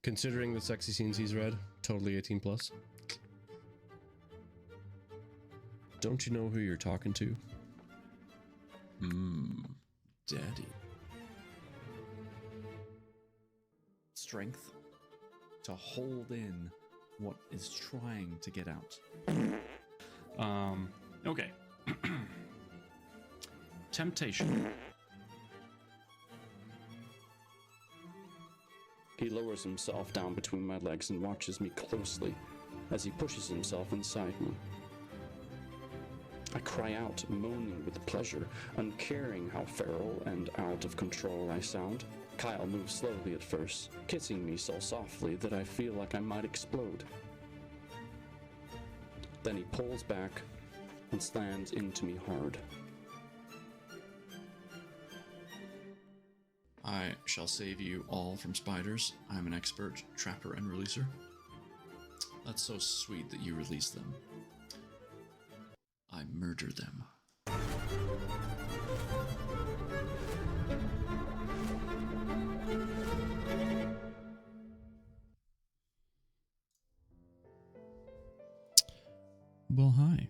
Considering the sexy scenes he's read, totally 18 plus. Don't you know who you're talking to? Daddy. Strength to hold in what is trying to get out. Okay. Temptation. He lowers himself down between my legs and watches me closely as he pushes himself inside me. I cry out, moaning with pleasure, uncaring how feral and out of control I sound. Kyle moves slowly at first, kissing me so softly that I feel like I might explode. Then he pulls back and slams into me hard. I shall save you all from spiders. I'm an expert trapper and releaser. That's so sweet that you release them. I murder them. Well, hi.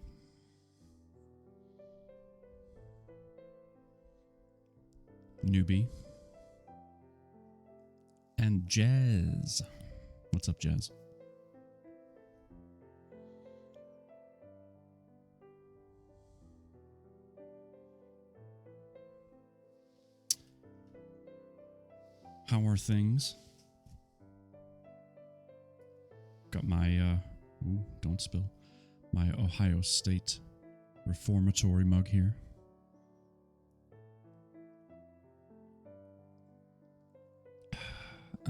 Newbie. And Jazz. What's up, Jazz? How are things? Got my, don't spill. My Ohio State reformatory mug here.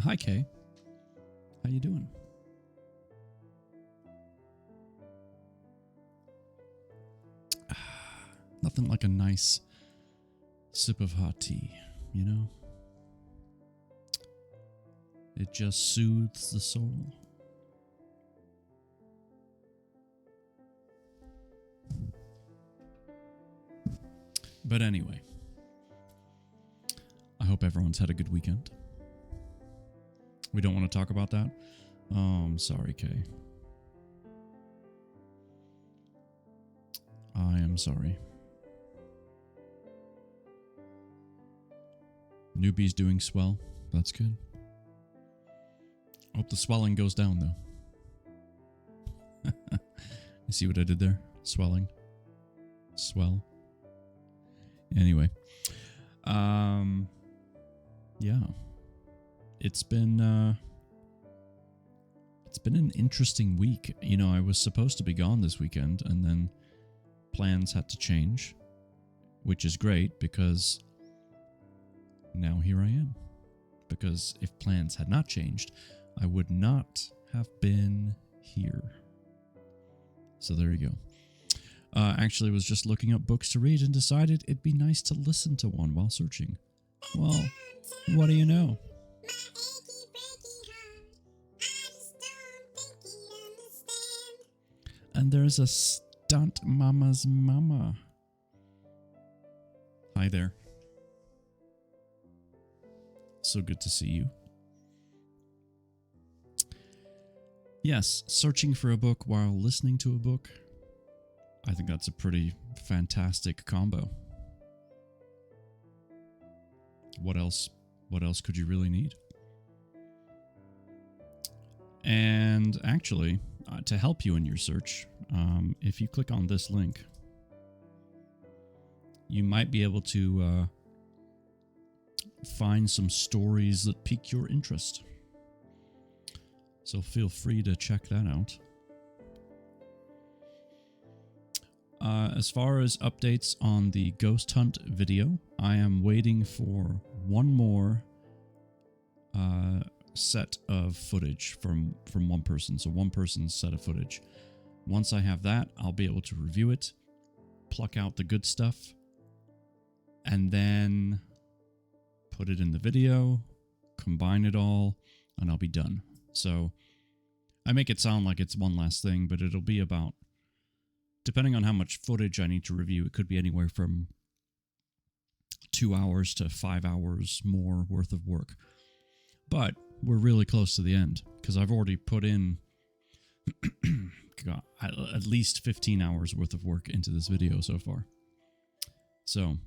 Hi, Kay. How you doing? Nothing like a nice sip of hot tea, you know? It just soothes the soul. But anyway, I hope everyone's had a good weekend. We don't want to talk about that? Oh, I'm sorry, Kay. I am sorry. Newbie's doing swell. That's good. Hope the swelling goes down, though. You see what I did there? Swelling. Swell. Anyway. Yeah. It's been an interesting week. You know, I was supposed to be gone this weekend, and then plans had to change, which is great because now here I am. Because if plans had not changed, I would not have been here. So there you go. Actually, was just looking up books to read and decided it'd be nice to listen to one while searching. Well, what do you know? And there's a stunt mama's mama. Hi there. So good to see you. Yes, searching for a book while listening to a book. I think that's a pretty fantastic combo. What else could you really need? And actually, to help you in your search, if you click on this link, you might be able to find some stories that pique your interest. So feel free to check that out. As far as updates on the ghost hunt video, I am waiting for one more set of footage from one person. So one person's set of footage. Once I have that, I'll be able to review it, pluck out the good stuff, and then put it in the video, combine it all, and I'll be done. So I make it sound like it's one last thing, but it'll be about, depending on how much footage I need to review, it could be anywhere from 2 hours to 5 hours more worth of work. But we're really close to the end because I've already put in God, at least 15 hours worth of work into this video so far. So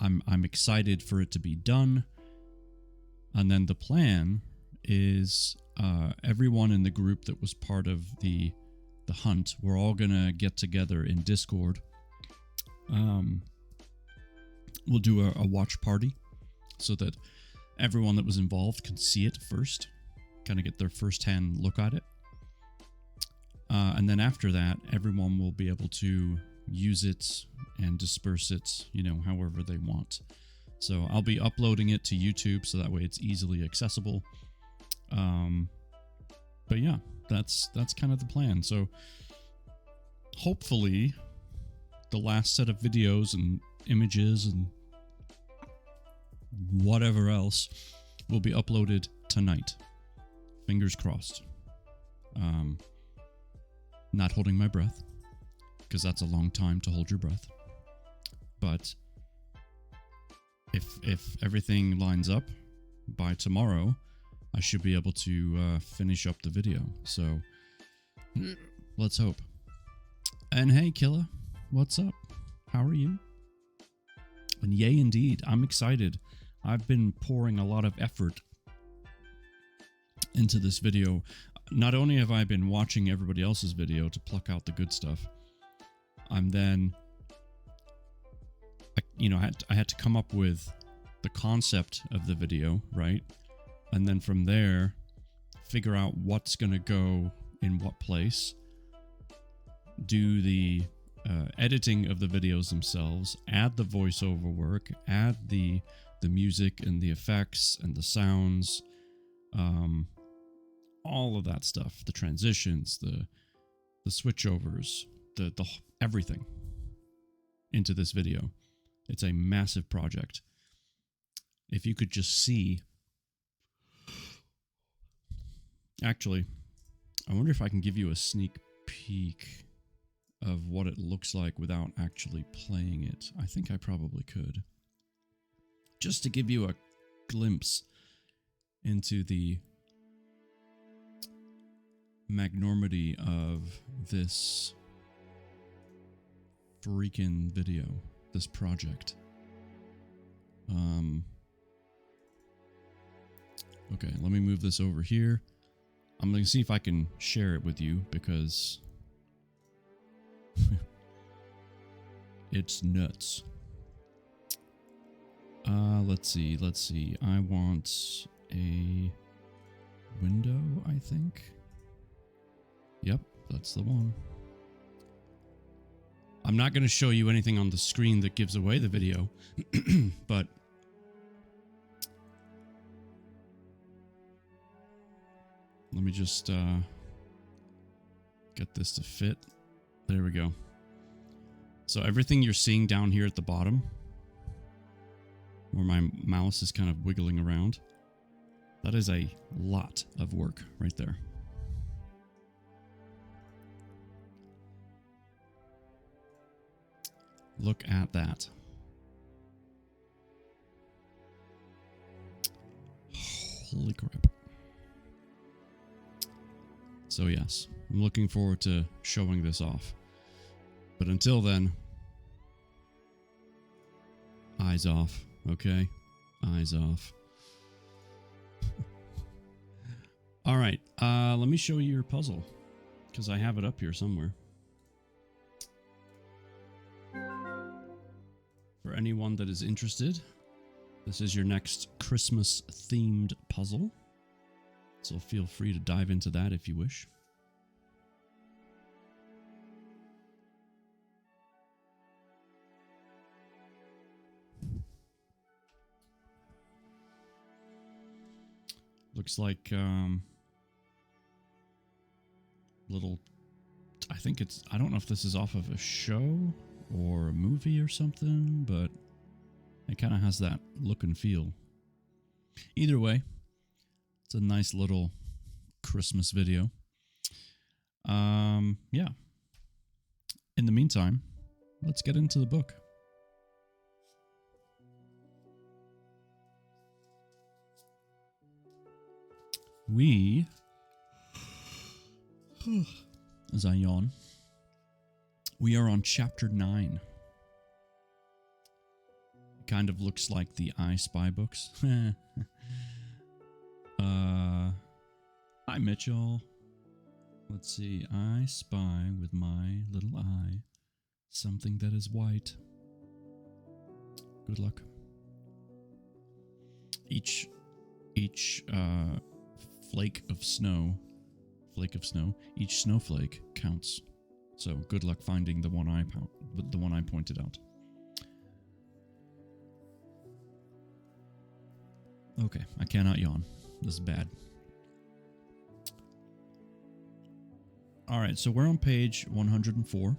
I'm excited for it to be done. And then the plan is everyone in the group that was part of the hunt, we're all gonna get together in Discord. We'll do a watch party so that everyone that was involved can see it first, kind of get their first-hand look at it. And then after that, everyone will be able to use it and disperse it, however they want. So I'll be uploading it to YouTube so that way it's easily accessible. But yeah, that's kind of the plan. So hopefully the last set of videos and images and whatever else will be uploaded tonight. Fingers crossed. Not holding my breath, because that's a long time to hold your breath. But if everything lines up by tomorrow, I should be able to finish up the video. So let's hope. And hey, Killa, what's up? How are you? And yay, indeed, I'm excited. I've been pouring a lot of effort into this video. Not only have I been watching everybody else's video to pluck out the good stuff, I'm then, I had to come up with the concept of the video, right? And then from there, figure out what's going to go in what place, do the editing of the videos themselves, add the voiceover work, add the music and the effects and the sounds, all of that stuff, the transitions, the switchovers, the everything into this video. It's a massive project. If you could just see. Actually, I wonder if I can give you a sneak peek of what it looks like without actually playing it. I think I probably could. Just to give you a glimpse into the magnormity of this freaking video, this project. Okay, let me move this over here. I'm going to see if I can share it with you because it's nuts. Let's see. I want a window, I think. Yep, that's the one. I'm not going to show you anything on the screen that gives away the video, but let me just get this to fit. There we go. So everything you're seeing down here at the bottom, where my mouse is kind of wiggling around, that is a lot of work right there. Look at that. Holy crap. So yes, I'm looking forward to showing this off. But until then, eyes off, okay? Eyes off. All right, let me show you your puzzle, because I have it up here somewhere. For anyone that is interested, this is your next Christmas-themed puzzle. So feel free to dive into that if you wish. Looks like little, I think it's, I don't know if this is off of a show or a movie or something, but it kind of has that look and feel. Either way, it's a nice little Christmas video. Yeah. In the meantime, let's get into the book. We, as I yawn, we are on chapter 9. Kind of looks like the I Spy books. Hi, Mitchell. Let's see. I spy with my little eye something that is white. Good luck. Each flake of snow, each snowflake counts. So good luck finding the one I pointed out. Okay, I cannot yawn. This is bad. Alright, so we're on page 104.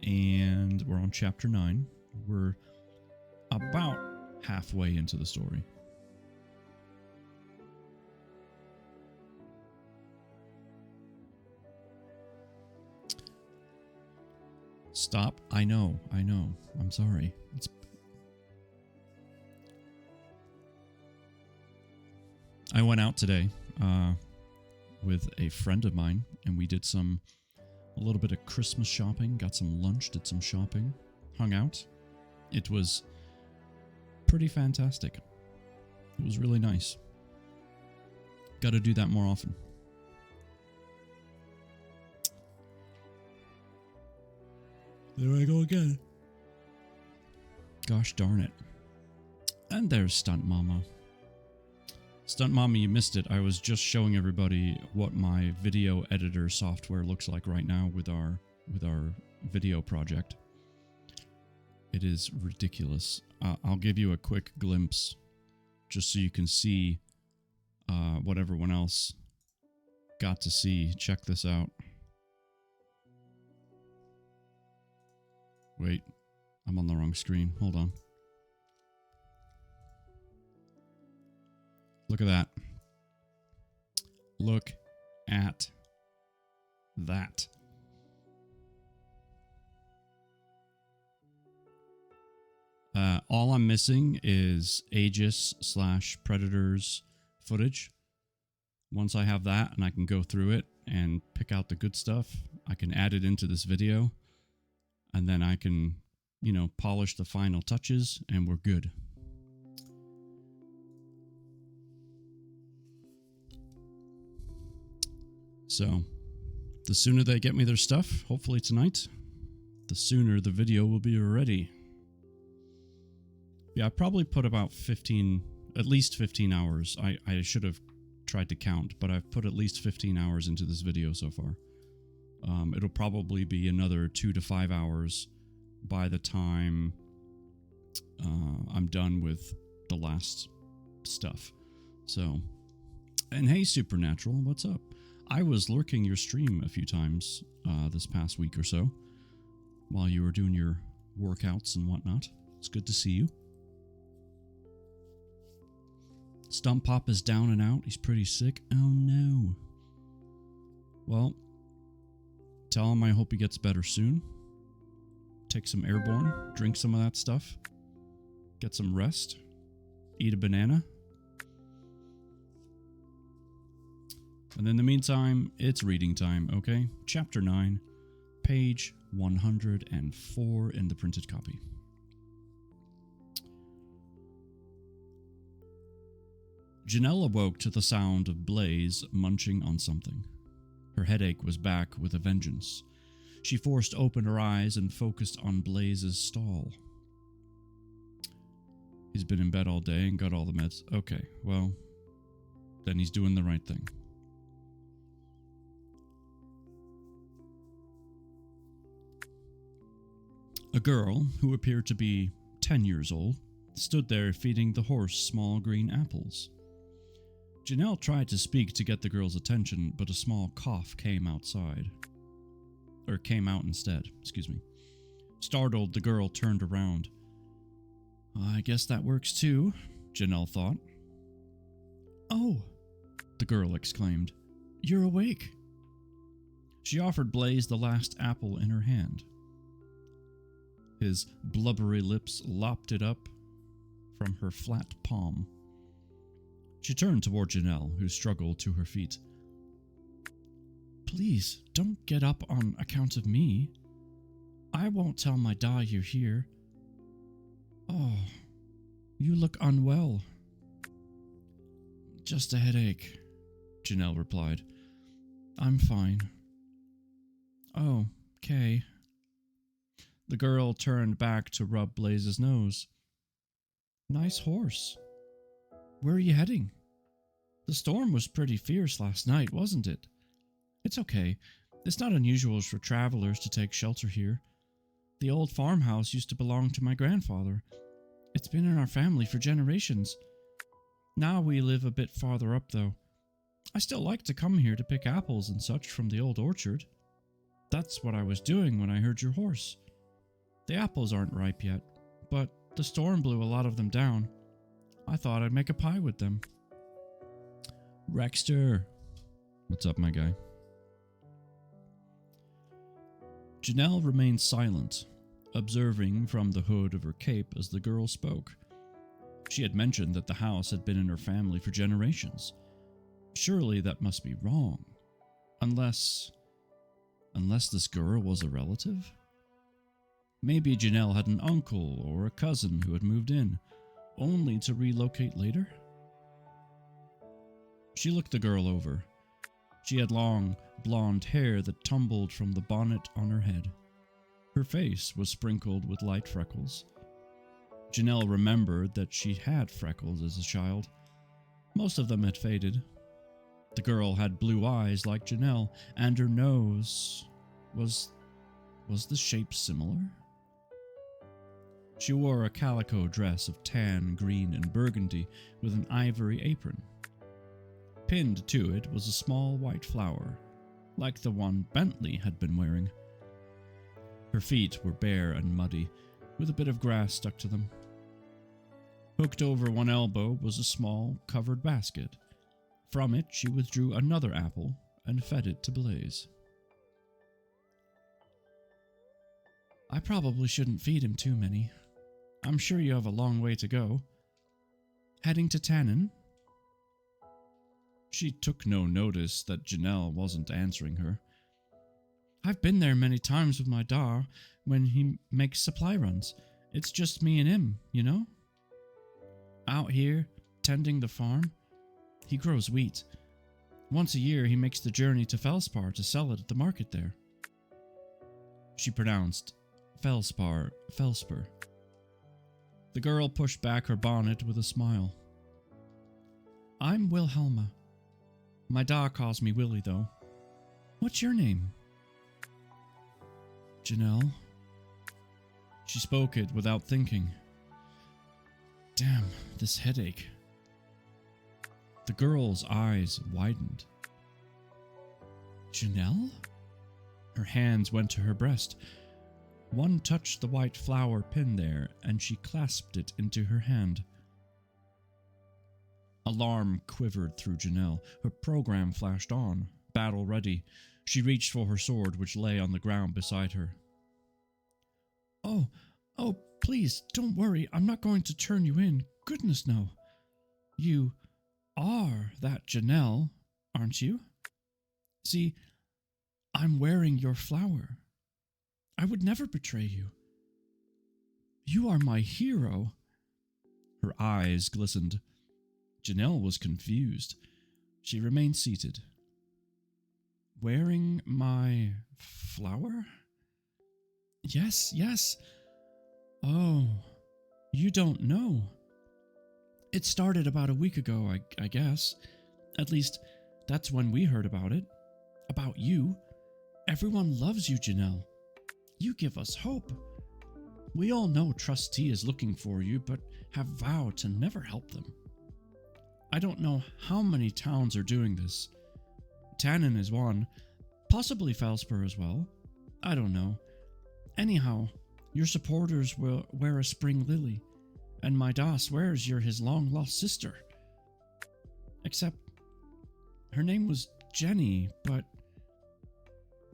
And we're on chapter 9. We're about halfway into the story. Stop. I know. I'm sorry. I went out today with a friend of mine, and we did a little bit of Christmas shopping, got some lunch, did some shopping, hung out. It was pretty fantastic. It was really nice. Got to do that more often. There I go again. Gosh darn it. And there's Stunt Mama. Stunt Mama, you missed it. I was just showing everybody what my video editor software looks like right now with our video project. It is ridiculous. I'll give you a quick glimpse just so you can see what everyone else got to see. Check this out. Wait, I'm on the wrong screen. Hold on. Look at that. Look at that. All I'm missing is Aegis/Predators footage. Once I have that and I can go through it and pick out the good stuff, I can add it into this video. And then I can, polish the final touches and we're good. So, the sooner they get me their stuff, hopefully tonight, the sooner the video will be ready. Yeah, I probably put about at least 15 hours. I should have tried to count, but I've put at least 15 hours into this video so far. It'll probably be another 2 to 5 hours by the time I'm done with the last stuff. So, and hey, Supernatural, what's up? I was lurking your stream a few times this past week or so while you were doing your workouts and whatnot. It's good to see you. Stump Pop is down and out. He's pretty sick. Oh no. Well, tell him I hope he gets better soon. Take some airborne, drink some of that stuff, get some rest, eat a banana. And in the meantime, it's reading time, okay? Chapter 9, page 104 in the printed copy. Janelle awoke to the sound of Blaze munching on something. Her headache was back with a vengeance. She forced open her eyes and focused on Blaze's stall. He's been in bed all day and got all the meds. Okay, well, then he's doing the right thing. A girl, who appeared to be 10 years old, stood there feeding the horse small green apples. Janelle tried to speak to get the girl's attention, but a small cough came out instead. Startled, the girl turned around. I guess that works too, Janelle thought. Oh, the girl exclaimed. You're awake. She offered Blaze the last apple in her hand. His blubbery lips lopped it up from her flat palm. She turned toward Janelle, who struggled to her feet. Please, don't get up on account of me. I won't tell my da you're here. Oh, you look unwell. Just a headache, Janelle replied. I'm fine. Oh, okay. The girl turned back to rub Blaze's nose. Nice horse. Where are you heading? The storm was pretty fierce last night, wasn't it? It's okay. It's not unusual for travelers to take shelter here. The old farmhouse used to belong to my grandfather. It's been in our family for generations. Now we live a bit farther up, though. I still like to come here to pick apples and such from the old orchard. That's what I was doing when I heard your horse. The apples aren't ripe yet, but the storm blew a lot of them down. I thought I'd make a pie with them. Rexter. What's up, my guy? Janelle remained silent, observing from the hood of her cape as the girl spoke. She had mentioned that the house had been in her family for generations. Surely that must be wrong. Unless this girl was a relative? Maybe Janelle had an uncle or a cousin who had moved in, only to relocate later? She looked the girl over. She had long, blonde hair that tumbled from the bonnet on her head. Her face was sprinkled with light freckles. Janelle remembered that she had freckles as a child. Most of them had faded. The girl had blue eyes like Janelle, and her nose was the shape similar? She wore a calico dress of tan, green, and burgundy with an ivory apron. Pinned to it was a small white flower, like the one Bentley had been wearing. Her feet were bare and muddy, with a bit of grass stuck to them. Hooked over one elbow was a small, covered basket. From it she withdrew another apple and fed it to Blaze. I probably shouldn't feed him too many. I'm sure you have a long way to go. Heading to Tannen? She took no notice that Janelle wasn't answering her. I've been there many times with my da when he makes supply runs. It's just me and him, you know? Out here, tending the farm. He grows wheat. Once a year he makes the journey to Felspar to sell it at the market there. She pronounced Felspar. The girl pushed back her bonnet with a smile. I'm Wilhelma. My da calls me Willie, though. What's your name? Janelle. She spoke it without thinking. Damn, this headache. The girl's eyes widened. Janelle? Her hands went to her breast. One touched the white flower pinned there, and she clasped it into her hand. Alarm quivered through Janelle. Her program flashed on, battle ready. She reached for her sword, which lay on the ground beside her. Oh, please, don't worry. I'm not going to turn you in. Goodness, no. You are that Janelle, aren't you? See, I'm wearing your flower. I would never betray you. You are my hero. Her eyes glistened. Janelle was confused. She remained seated. Wearing my flower? Yes. Oh, you don't know. It started about a week ago, I guess. At least, that's when we heard about it. About you. Everyone loves you, Janelle. You give us hope. We all know Trustee is looking for you, but have vowed to never help them. I don't know how many towns are doing this. Tannen is one, possibly Felspar as well. I don't know. Anyhow, your supporters will wear a spring lily, and my da swears you're his long-lost sister. Except, her name was Jenny, but...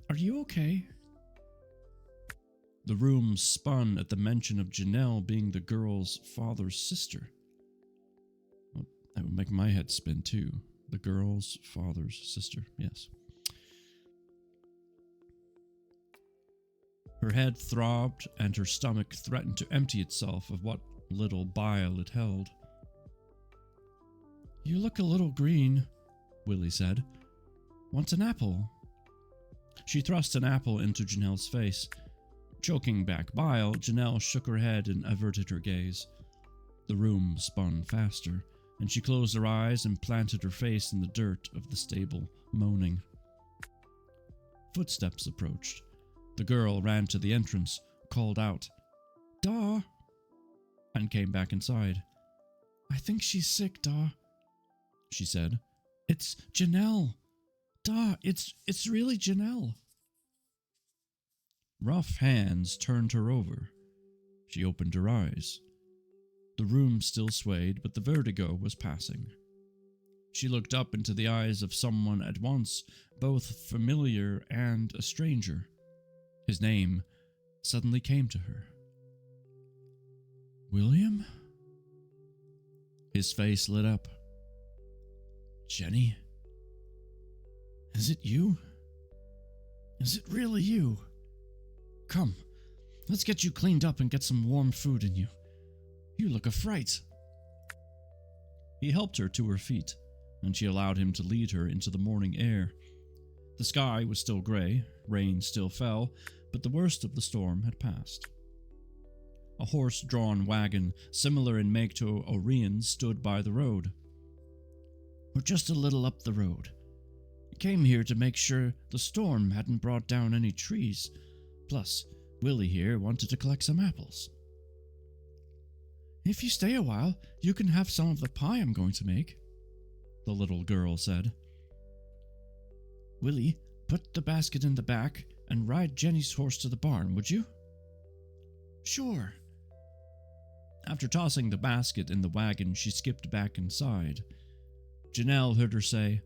Are you okay? The room spun at the mention of Janelle being the girl's father's sister. That would make my head spin too. The girl's father's sister, yes. Her head throbbed and her stomach threatened to empty itself of what little bile it held. "You look a little green," Willie said. "Want an apple?" She thrust an apple into Janelle's face. Choking back bile, Janelle shook her head and averted her gaze. The room spun faster, and she closed her eyes and planted her face in the dirt of the stable, moaning. Footsteps approached. The girl ran to the entrance, called out, "Da!" and came back inside. "I think she's sick, Da," she said. "It's Janelle. Da, it's really Janelle." Rough hands turned her over. She opened her eyes. The room still swayed, but the vertigo was passing. She looked up into the eyes of someone at once both familiar and a stranger. His name suddenly came to her. "William?" His face lit up. "Jenny? Is it you? Is it really you? Come, let's get you cleaned up and get some warm food in you. You look a fright." He helped her to her feet, and she allowed him to lead her into the morning air. The sky was still gray, rain still fell, but the worst of the storm had passed. A horse-drawn wagon, similar in make to Orion's, stood by the road. "We're just a little up the road. Came here to make sure the storm hadn't brought down any trees. Plus, Willie here wanted to collect some apples." "If you stay a while, you can have some of the pie I'm going to make," the little girl said. "Willie, put the basket in the back and ride Jenny's horse to the barn, would you?" "Sure." After tossing the basket in the wagon, she skipped back inside. Janelle heard her say,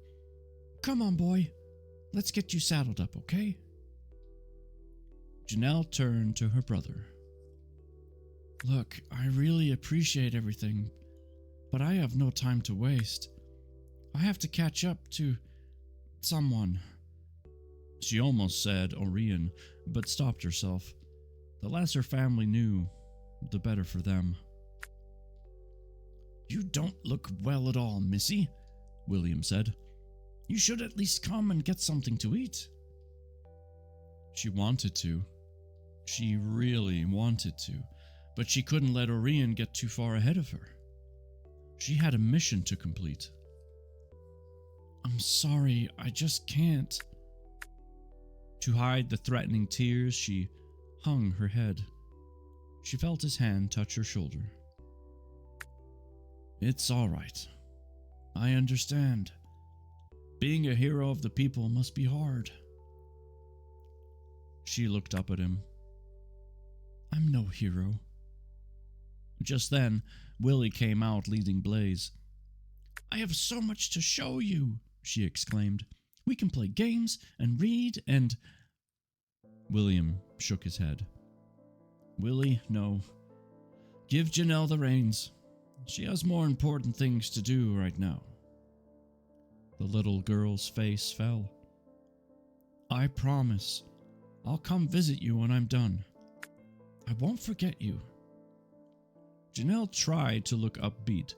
"Come on, boy. Let's get you saddled up, okay?" Janelle turned to her brother. "Look, I really appreciate everything, but I have no time to waste. I have to catch up to someone." She almost said Orion, but stopped herself. The less her family knew, the better for them. "You don't look well at all, Missy," William said. "You should at least come and get something to eat." She wanted to. She really wanted to, but she couldn't let Orion get too far ahead of her. She had a mission to complete. "I'm sorry, I just can't." To hide the threatening tears, she hung her head. She felt his hand touch her shoulder. "It's all right. I understand. Being a hero of the people must be hard." She looked up at him. "I'm no hero." Just then, Willie came out leading Blaze. "I have so much to show you," she exclaimed. "We can play games and read and—" William shook his head. "Willie, no. Give Janelle the reins. She has more important things to do right now." The little girl's face fell. "I promise. I'll come visit you when I'm done. I won't forget you." Janelle tried to look upbeat,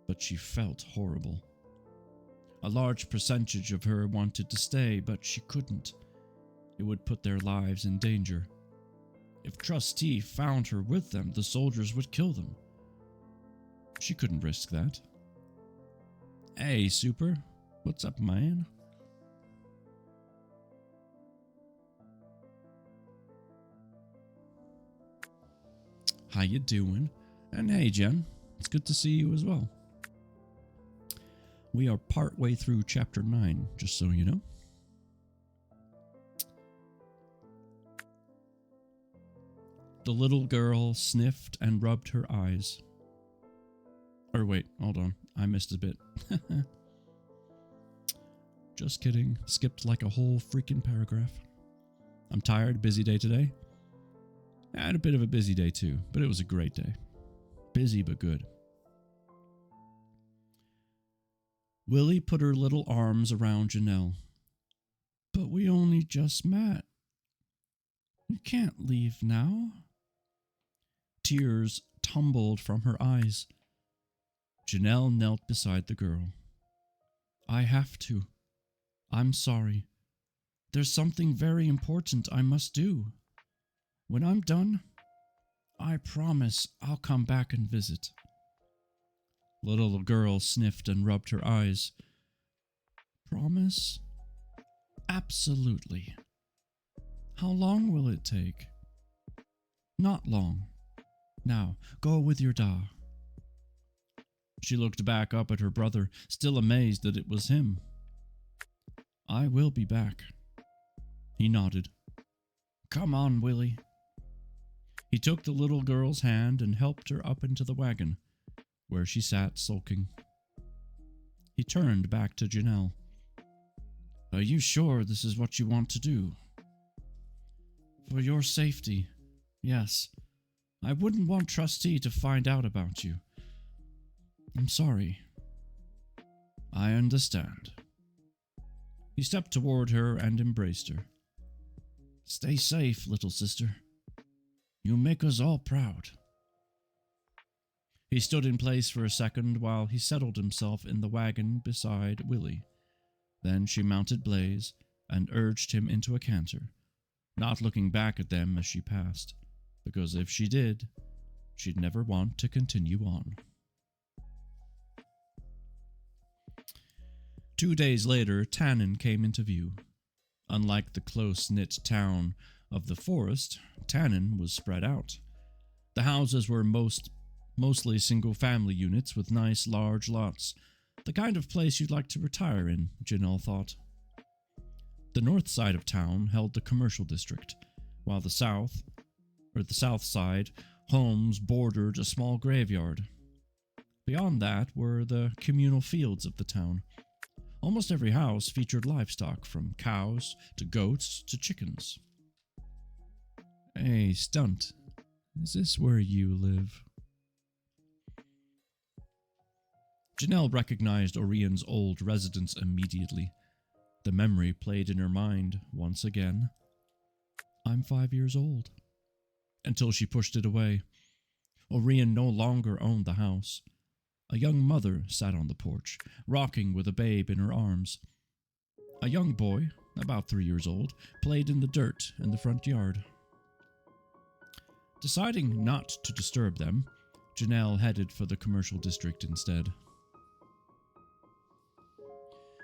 but she felt horrible. A large percentage of her wanted to stay, but she couldn't. It would put their lives in danger. If Trustee found her with them, the soldiers would kill them. She couldn't risk that. "Hey, Super. What's up, man?" "How you doing? And hey, Jen. It's good to see you as well." We are partway through Chapter 9, just so you know. The little girl sniffed and rubbed her eyes. Or wait, hold on. I missed a bit. Just kidding. Skipped like a whole freaking paragraph. I'm tired. Busy day today. I had a bit of a busy day too, but it was a great day. Busy but good. Willie put her little arms around Janelle. But we only just met. You can't leave now. Tears tumbled from her eyes. Janelle knelt beside the girl. I have to. I'm sorry. There's something very important I must do. When I'm done, I promise I'll come back and visit. The little girl sniffed and rubbed her eyes. Promise? Absolutely. How long will it take? Not long. Now, go with your da. She looked back up at her brother, still amazed that it was him. I will be back. He nodded. Come on, Willie. He took the little girl's hand and helped her up into the wagon, where she sat sulking. He turned back to Janelle. Are you sure this is what you want to do? For your safety, yes. I wouldn't want Trustee to find out about you. I'm sorry. I understand. He stepped toward her and embraced her. Stay safe, little sister. You make us all proud. He stood in place for a second while he settled himself in the wagon beside Willie. Then she mounted Blaze and urged him into a canter, not looking back at them as she passed, because if she did, she'd never want to continue on. 2 days later, Tannen came into view. Unlike the close-knit town of the forest, Tannen was spread out. The houses were mostly single-family units with nice large lots, the kind of place you'd like to retire in, Janelle thought. The north side of town held the commercial district, while the south side, homes bordered a small graveyard. Beyond that were the communal fields of the town. Almost every house featured livestock, from cows to goats to chickens. Hey, Stunt, is this where you live? Janelle recognized Orion's old residence immediately. The memory played in her mind once again. I'm 5 years old. Until she pushed it away. Orion no longer owned the house. A young mother sat on the porch, rocking with a babe in her arms. A young boy, about 3 years old, played in the dirt in the front yard. Deciding not to disturb them, Janelle headed for the commercial district instead.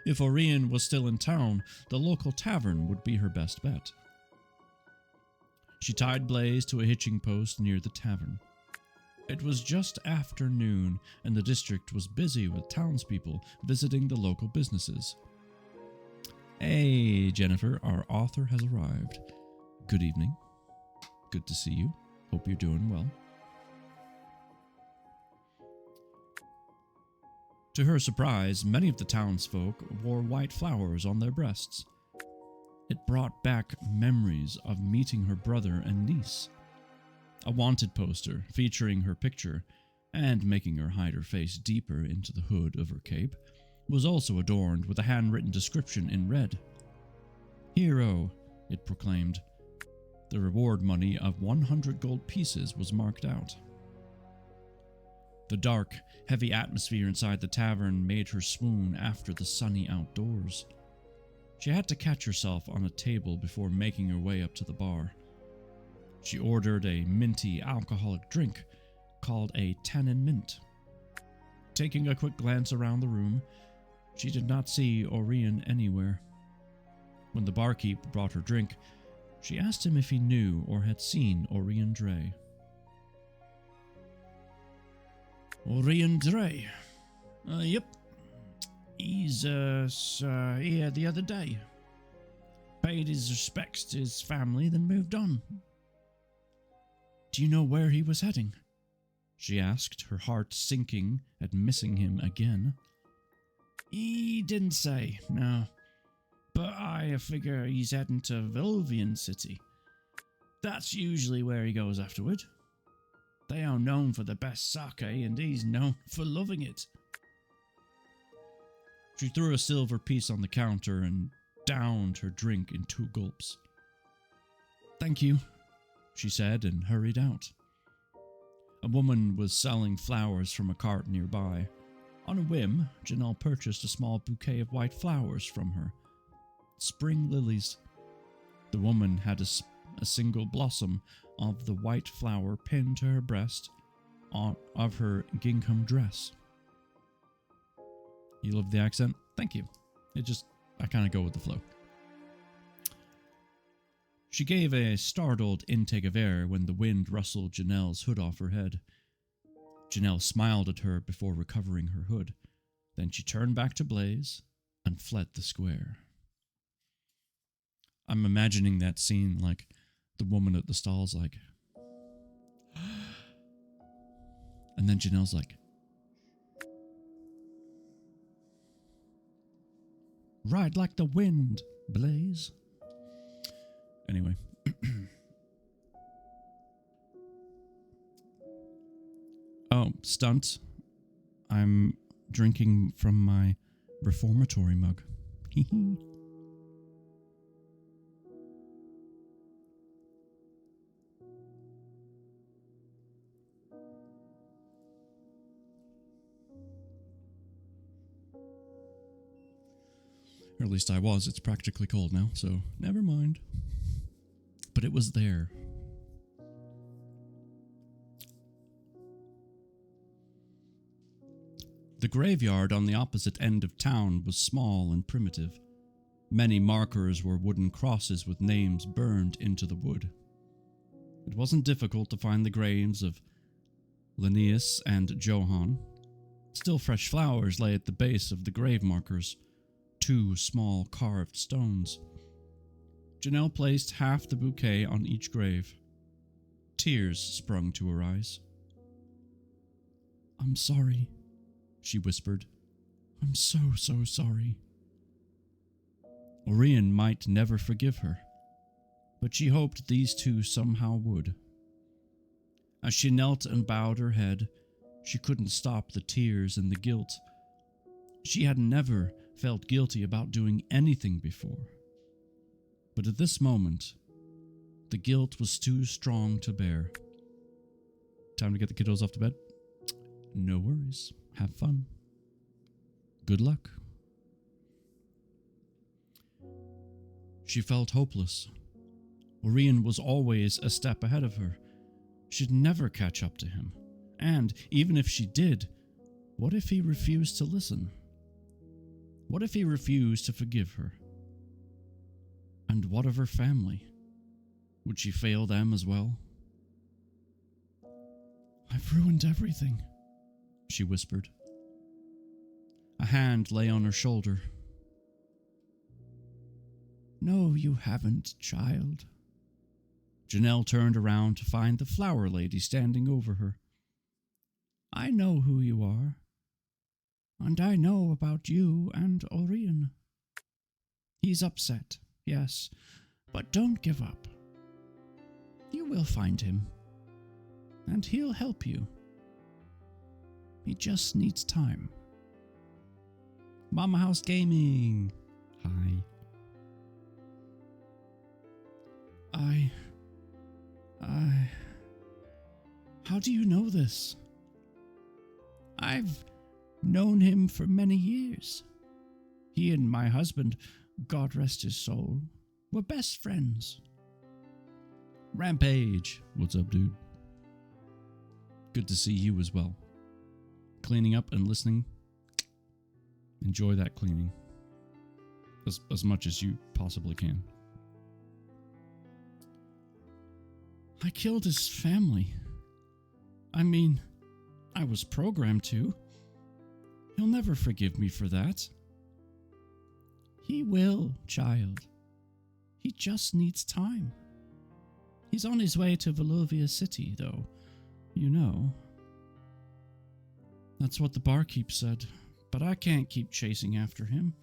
If Orion was still in town, the local tavern would be her best bet. She tied Blaze to a hitching post near the tavern. It was just after noon, and the district was busy with townspeople visiting the local businesses. Hey, Jennifer, our author has arrived. Good evening. Good to see you. Hope you're doing well. To her surprise, many of the townsfolk wore white flowers on their breasts. It brought back memories of meeting her brother and niece. A wanted poster featuring her picture, and making her hide her face deeper into the hood of her cape, was also adorned with a handwritten description in red. Hero, it proclaimed. The reward money of 100 gold pieces was marked out. The dark, heavy atmosphere inside the tavern made her swoon after the sunny outdoors. She had to catch herself on a table before making her way up to the bar. She ordered a minty alcoholic drink called a Tannen Mint. Taking a quick glance around the room, she did not see Orion anywhere. When the barkeep brought her drink, she asked him if he knew or had seen Orion Dre. Orion Dre? Yep. He's here the other day. Paid his respects to his family, then moved on. Do you know where he was heading? She asked, her heart sinking at missing him again. He didn't say, no. But I figure he's heading to Vilvian City. That's usually where he goes afterward. They are known for the best sake, and he's known for loving it. She threw a silver piece on the counter and downed her drink in 2 gulps. "Thank you," she said, and hurried out. A woman was selling flowers from a cart nearby. On a whim, Janelle purchased a small bouquet of white flowers from her. Spring lilies. The woman had a single blossom of the white flower pinned to her breast of her gingham dress. You love the accent? Thank you. I kind of go with the flow. She gave a startled intake of air when the wind rustled Janelle's hood off her head. Janelle smiled at her before recovering her hood. Then she turned back to Blaze and fled the square. I'm imagining that scene, like the woman at the stall's like, and then Janelle's like, "Ride like the wind, Blaze." Anyway. Oh, stunt. I'm drinking from my reformatory mug. Or at least I was. It's practically cold now, so never mind. But it was there. The graveyard on the opposite end of town was small and primitive. Many markers were wooden crosses with names burned into the wood. It wasn't difficult to find the graves of Linnaeus and Johann. Still fresh flowers lay at the base of the grave markers, 2 small carved stones. Janelle placed half the bouquet on each grave. Tears sprung to her eyes. "I'm sorry," she whispered. "I'm so sorry." Orion might never forgive her, but she hoped these 2 somehow would. As she knelt and bowed her head, she couldn't stop the tears and the guilt. She had never felt guilty about doing anything before. But at this moment, the guilt was too strong to bear. Time to get the kiddos off to bed? No worries. Have fun. Good luck. She felt hopeless. Orion was always a step ahead of her. She'd never catch up to him. And even if she did, what if he refused to listen? What if he refused to forgive her? And what of her family? Would she fail them as well? "I've ruined everything," she whispered. A hand lay on her shoulder. "No, you haven't, child." Janelle turned around to find the flower lady standing over her. "I know who you are. And I know about you and Orion. He's upset, yes, but don't give up. You will find him, and he'll help you. He just needs time." Mama House Gaming. Hi. How do you know this? I've known him for many years. He and my husband, God rest his soul, were best friends. Rampage. What's up, dude? Good to see you as well. Cleaning up and listening. Enjoy that cleaning. As much as you possibly can. I killed his family. I mean, I was programmed to. He'll never forgive me for that. He will, child. He just needs time. He's on his way to Velovia City, though. You know. That's what the barkeep said, but I can't keep chasing after him.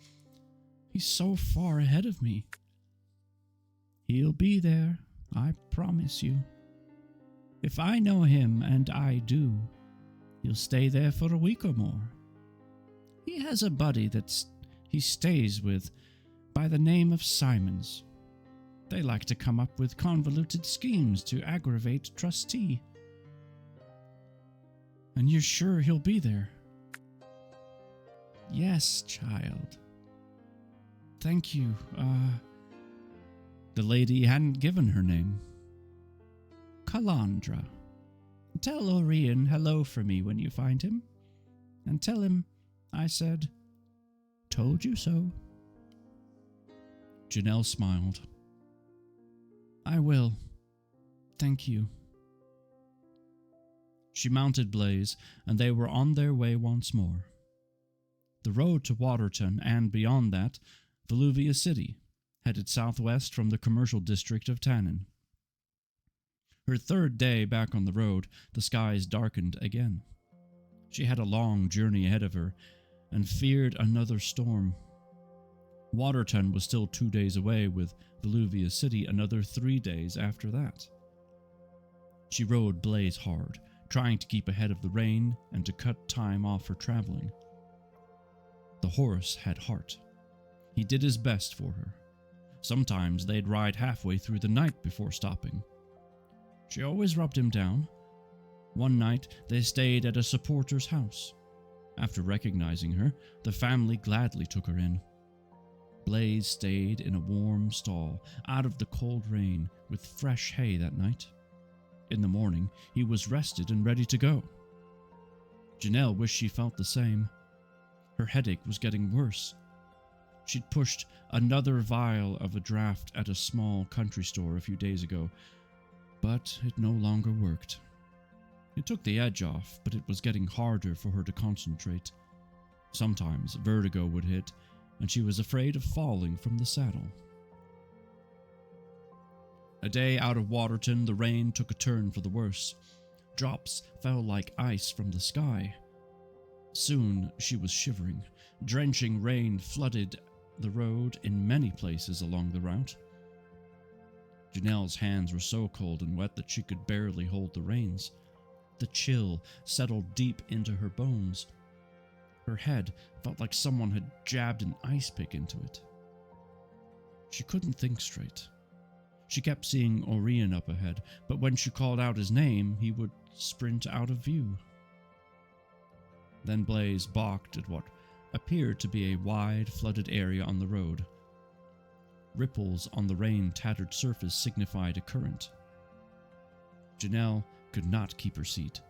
He's so far ahead of me. He'll be there, I promise you. If I know him, and I do, he'll stay there for a week or more. He has a buddy that's he stays with by the name of Simons. They like to come up with convoluted schemes to aggravate trustee. And you're sure he'll be there? Yes, child. Thank you. The lady hadn't given her name. Calandra. Tell Orion hello for me when you find him. And tell him I said, told you so. Janelle smiled. I will. Thank you. She mounted Blaze, and they were on their way once more. The road to Waterton, and beyond that, Voluvia City, headed southwest from the commercial district of Tannen. Her third day back on the road, the skies darkened again. She had a long journey ahead of her, and feared another storm. Waterton was still 2 days away, with Voluvia City another 3 days after that. She rode Blaze hard, trying to keep ahead of the rain and to cut time off her traveling. The horse had heart. He did his best for her. Sometimes they'd ride halfway through the night before stopping. She always rubbed him down. One night they stayed at a supporter's house. After recognizing her, the family gladly took her in. Blaze stayed in a warm stall, out of the cold rain, with fresh hay that night. In the morning, he was rested and ready to go. Janelle wished she felt the same. Her headache was getting worse. She'd pushed another vial of a draft at a small country store a few days ago, but it no longer worked. It took the edge off, but it was getting harder for her to concentrate. Sometimes vertigo would hit, and she was afraid of falling from the saddle. A day out of Waterton, the rain took a turn for the worse. Drops fell like ice from the sky. Soon she was shivering. Drenching rain flooded the road in many places along the route. Janelle's hands were so cold and wet that she could barely hold the reins. The chill settled deep into her bones. Her head felt like someone had jabbed an ice pick into it. She couldn't think straight. She kept seeing Orion up ahead, but when she called out his name, he would sprint out of view. Then Blaze balked at what appeared to be a wide, flooded area on the road. Ripples on the rain-tattered surface signified a current. Janelle could not keep her seat.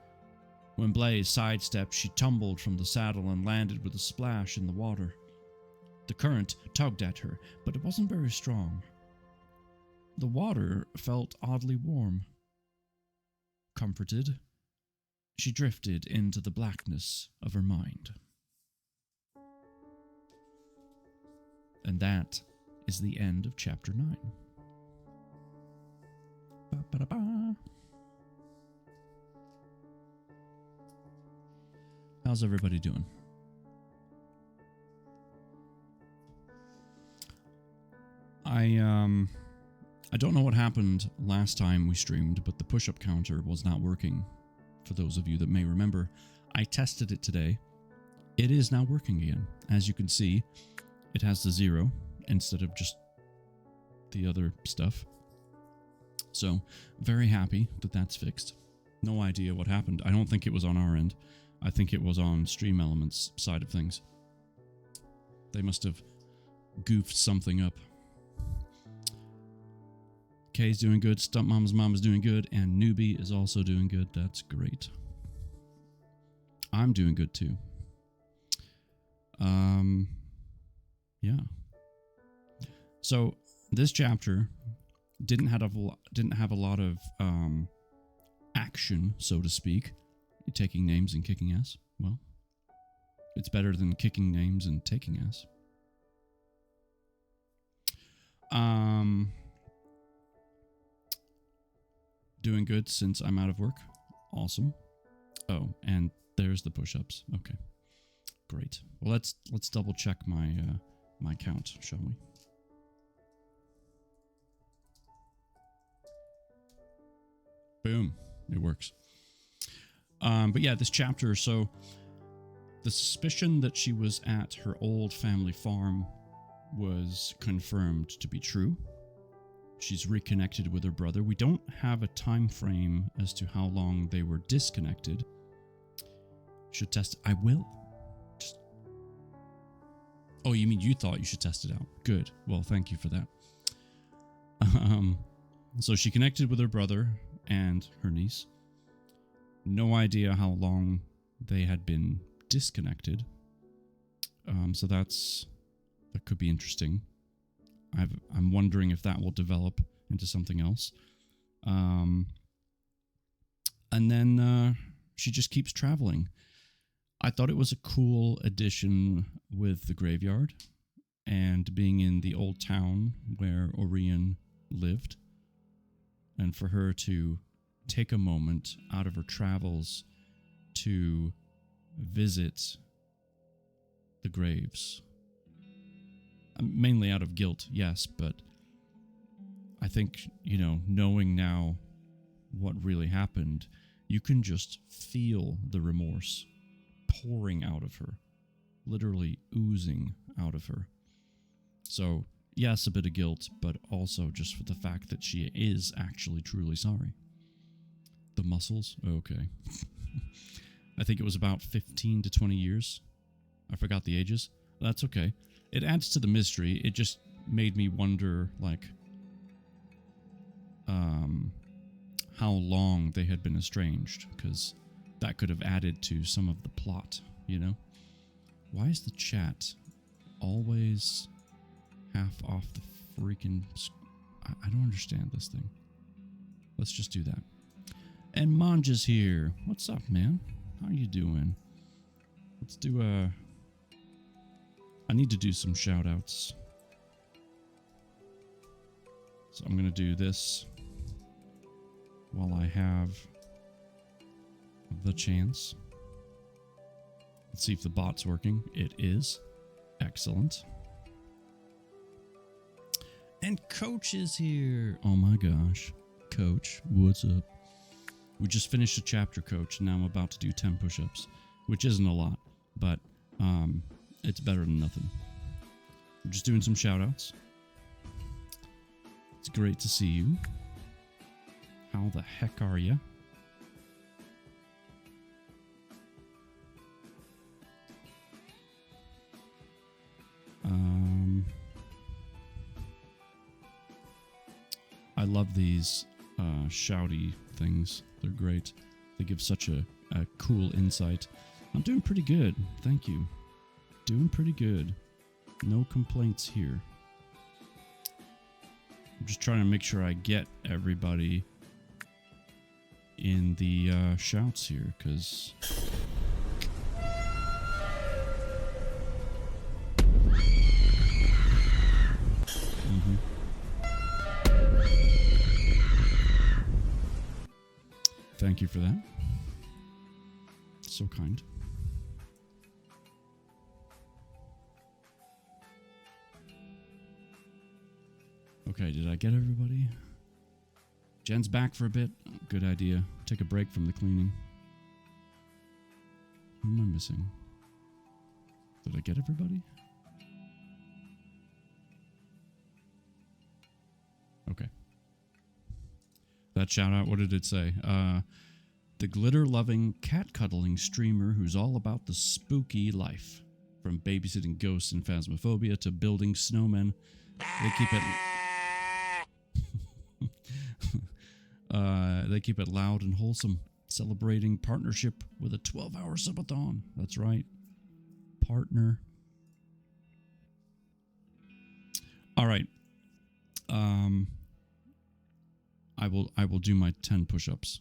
When Blaze sidestepped, she tumbled from the saddle and landed with a splash in the water. The current tugged at her, but it wasn't very strong. The water felt oddly warm. Comforted, she drifted into the blackness of her mind. And that is the end of chapter 9. Ba-ba-da-ba. How's everybody doing? I don't know what happened last time we streamed, but the push-up counter was not working. For those of you that may remember, I tested it today. It is now working again. As you can see, it has the 0 instead of just the other stuff. So, very happy that that's fixed. No idea what happened. I don't think it was on our end. I think it was on Stream Elements' side of things. They must have goofed something up. Kay's doing good, Stump Mama's mom is doing good, and Newbie is also doing good. That's great. I'm doing good too. Yeah. So this chapter didn't have a lot of action, so to speak. Taking names and kicking ass. Well, it's better than kicking names and taking ass. Doing good since I'm out of work. Awesome. Oh, and there's the push-ups. Okay, great. Well, let's double check my my count, shall we? Boom, it works. But yeah, this chapter. So The suspicion that she was at her old family farm was confirmed to be true. She's reconnected with her brother. We don't have a time frame as to how long they were disconnected. Should test. I will. Oh, you mean you thought you should test it out? Good. Well, thank you for that. So she connected with her brother and her niece. No idea how long they had been disconnected. So that could be interesting. I'm wondering if that will develop into something else. And then she just keeps traveling. I thought it was a cool addition with the graveyard and being in the old town where Orion lived. And for her to take a moment out of her travels to visit the graves. Mainly out of guilt, yes, but I think, knowing now what really happened, you can just feel the remorse pouring out of her, literally oozing out of her. So, yes, a bit of guilt, but also just for the fact that she is actually truly sorry. The muscles? Okay. I think it was about 15 to 20 years. I forgot the ages. That's okay. It adds to the mystery. It just made me wonder, how long they had been estranged, because that could have added to some of the plot, Why is the chat always half off the freaking... I don't understand this thing. Let's just do that. And Manja's here. What's up, man? How you doing? Let's do I need to do some shout-outs. So I'm going to do this while I have the chance. Let's see if the bot's working. It is. Excellent. And Coach is here. Oh my gosh. Coach, what's up? We just finished a chapter, Coach, and now I'm about to do 10 push-ups, which isn't a lot, but it's better than nothing. We're just doing some shout-outs. It's great to see you. How the heck are you? I love these shouty things. They're great. They give such a cool insight. I'm doing pretty good. Thank you. Doing pretty good. No complaints here. I'm just trying to make sure I get everybody in the shouts here, because... Thank you for that. So kind. Okay, did I get everybody? Jen's back for a bit. Good idea. Take a break from the cleaning. Who am I missing? Did I get everybody? Okay. That shout out, what did it say? The glitter-loving, cat-cuddling streamer who's all about the spooky life. From babysitting ghosts and phasmophobia to building snowmen. They keep it... they keep it loud and wholesome. Celebrating partnership with a 12-hour subathon. That's right. Partner. All right. I will do my 10 push-ups.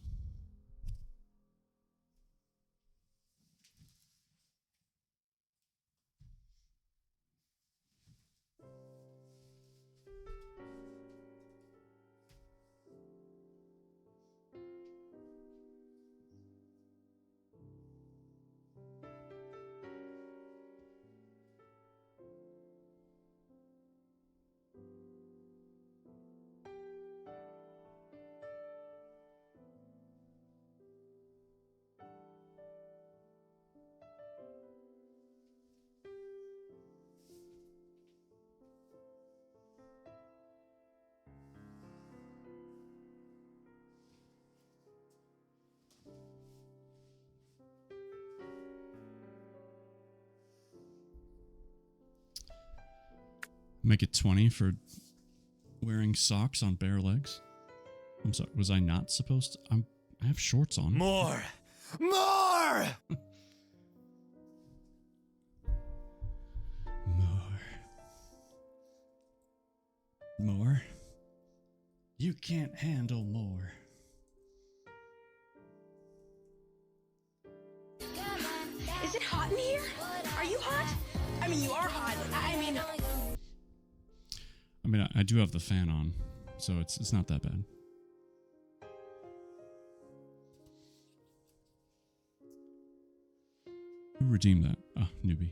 Make it 20 for wearing socks on bare legs. I'm sorry, was I not supposed to? I have shorts on. More! More! More? You can't handle more. Is it hot in here? Are you hot? I mean, you are hot. I do have the fan on, so it's not that bad. Who redeemed that? Oh, newbie.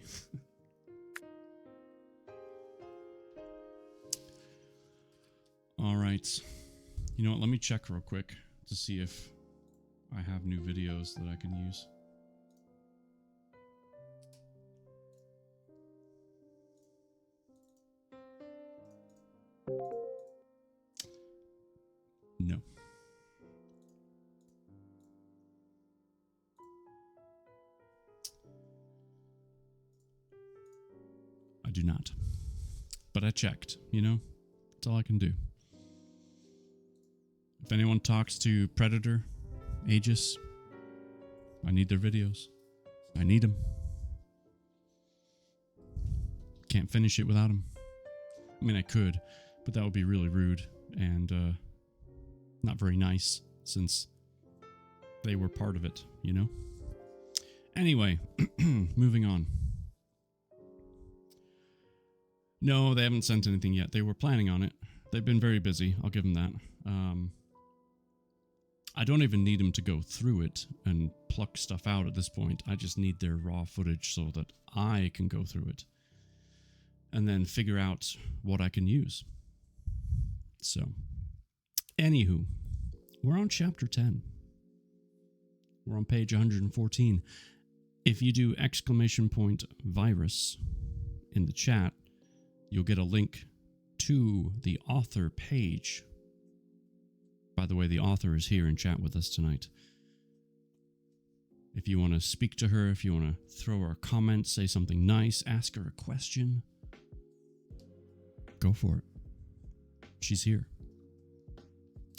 All right. You know what? Let me check real quick to see if I have new videos that I can use. No. I do not. But I checked, you know? That's all I can do. If anyone talks to Predator, Aegis, I need their videos. I need them. Can't finish it without them. I mean, I could, but that would be really rude and not very nice since they were part of it, you know? Anyway, moving on. No, they haven't sent anything yet. They were planning on it. They've been very busy. I'll give them that. I don't even need them to go through it and pluck stuff out at this point. I just need their raw footage so that I can go through it and then figure out what I can use. So, anywho, we're on chapter 10. We're on page 114. If you do !virus in the chat, you'll get a link to the author page. By the way, the author is here in chat with us tonight. If you want to speak to her, if you want to throw her a comment, say something nice, ask her a question, go for it. She's here.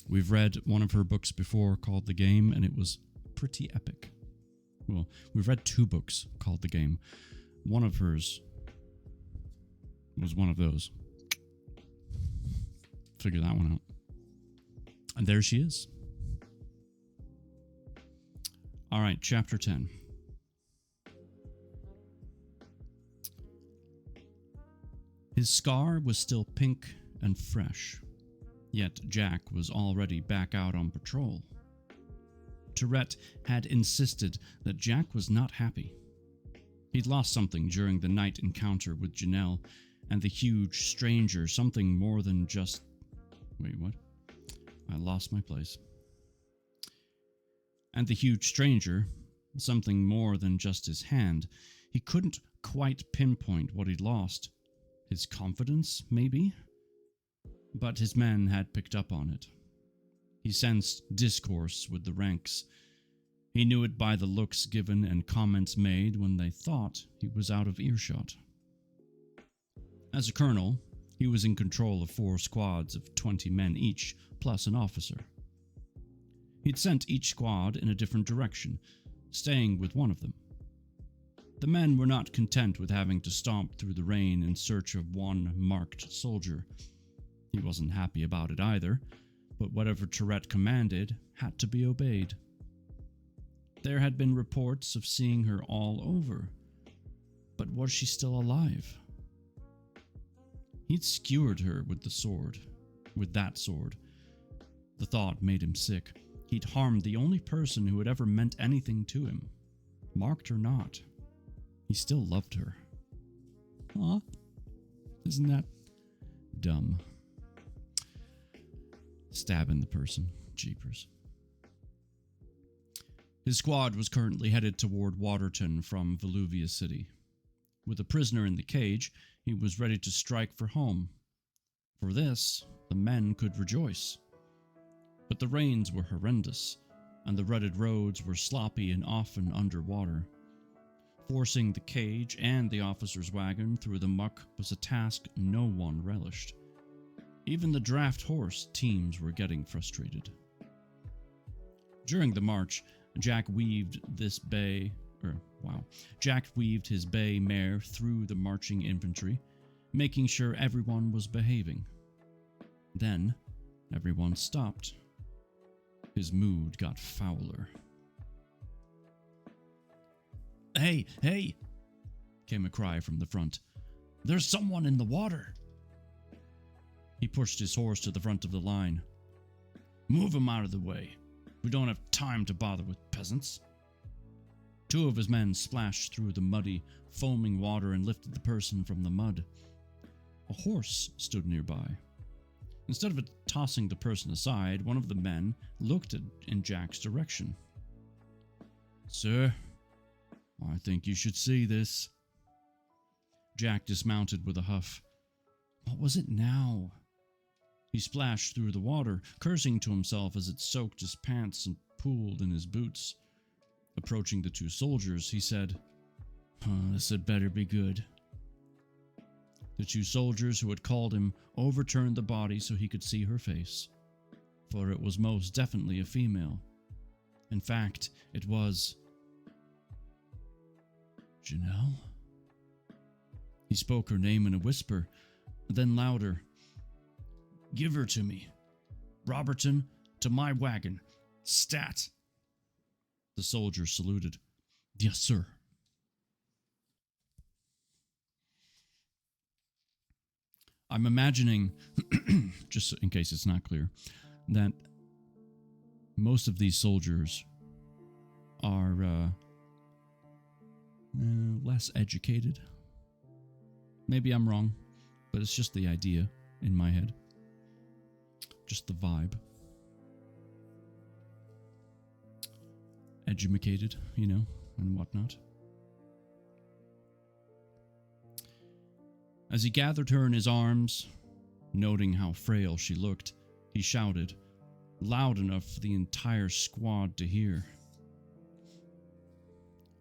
We've read one of her books before called The Game, and it was pretty epic. Well, we've read 2 books called The Game. One of hers was one of those. Figure that one out. And there she is. All right, chapter 10. His scar was still pink and fresh, yet Jack was already back out on patrol. Tourette had insisted that Jack was not happy. He'd lost something during the night encounter with Janelle and the huge stranger, something more than just... Wait, what? I lost my place. And the huge stranger, something more than just his hand. He couldn't quite pinpoint what he'd lost. His confidence, maybe? But his men had picked up on it. He sensed discourse with the ranks. He knew it by the looks given and comments made when they thought he was out of earshot. As a colonel, he was in control of 4 squads of 20 men each, plus an officer. He'd sent each squad in a different direction, staying with one of them. The men were not content with having to stomp through the rain in search of one marked soldier. He wasn't happy about it either, but whatever Tourette commanded had to be obeyed. There had been reports of seeing her all over, but was she still alive? He'd skewered her with the sword, with that sword. The thought made him sick. He'd harmed the only person who had ever meant anything to him. Marked or not, he still loved her. Aw, isn't that dumb? Stabbing the person, jeepers. His squad was currently headed toward Waterton from Voluvia City. With a prisoner in the cage, he was ready to strike for home. For this, the men could rejoice. But the rains were horrendous, and the rutted roads were sloppy and often underwater. Forcing the cage and the officer's wagon through the muck was a task no one relished. Even the draft horse teams were getting frustrated. During the march, Jack weaved his bay mare through the marching infantry, making sure everyone was behaving. Then, everyone stopped. His mood got fouler. "Hey, hey!" came a cry from the front. "There's someone in the water!" He pushed his horse to the front of the line. "Move him out of the way. We don't have time to bother with peasants." Two of his men splashed through the muddy, foaming water and lifted the person from the mud. A horse stood nearby. Instead of tossing the person aside, one of the men looked in Jack's direction. "Sir, I think you should see this." Jack dismounted with a huff. What was it now? He splashed through the water, cursing to himself as it soaked his pants and pooled in his boots. Approaching the two soldiers, he said, "This had better be good." The two soldiers who had called him overturned the body so he could see her face, for it was most definitely a female. In fact, it was Janelle. He spoke her name in a whisper, then louder. "Give her to me. Robertson, to my wagon. Stat!" The soldier saluted. "Yes, sir." I'm imagining, just in case it's not clear, that most of these soldiers are less educated. Maybe I'm wrong, but it's just the idea in my head. Just the vibe. Educated, and whatnot. As he gathered her in his arms, noting how frail she looked, he shouted, loud enough for the entire squad to hear.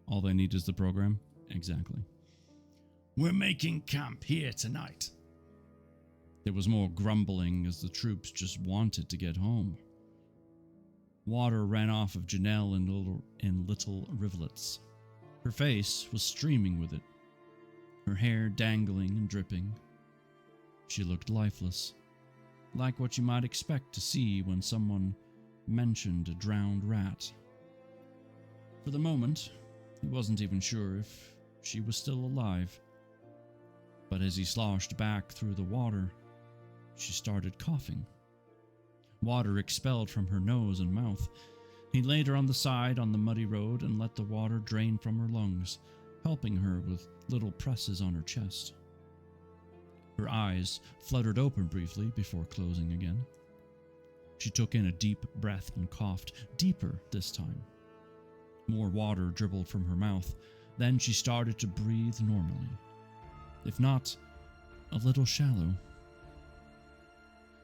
All they need is the program? Exactly. "We're making camp here tonight." There was more grumbling as the troops just wanted to get home. Water ran off of Janelle in little rivulets. Her face was streaming with it, her hair dangling and dripping. She looked lifeless, like what you might expect to see when someone mentioned a drowned rat. For the moment, he wasn't even sure if she was still alive. But as he sloshed back through the water, she started coughing. Water expelled from her nose and mouth. He laid her on the side on the muddy road and let the water drain from her lungs, helping her with little presses on her chest. Her eyes fluttered open briefly before closing again. She took in a deep breath and coughed, deeper this time. More water dribbled from her mouth. Then she started to breathe normally, if not a little shallow.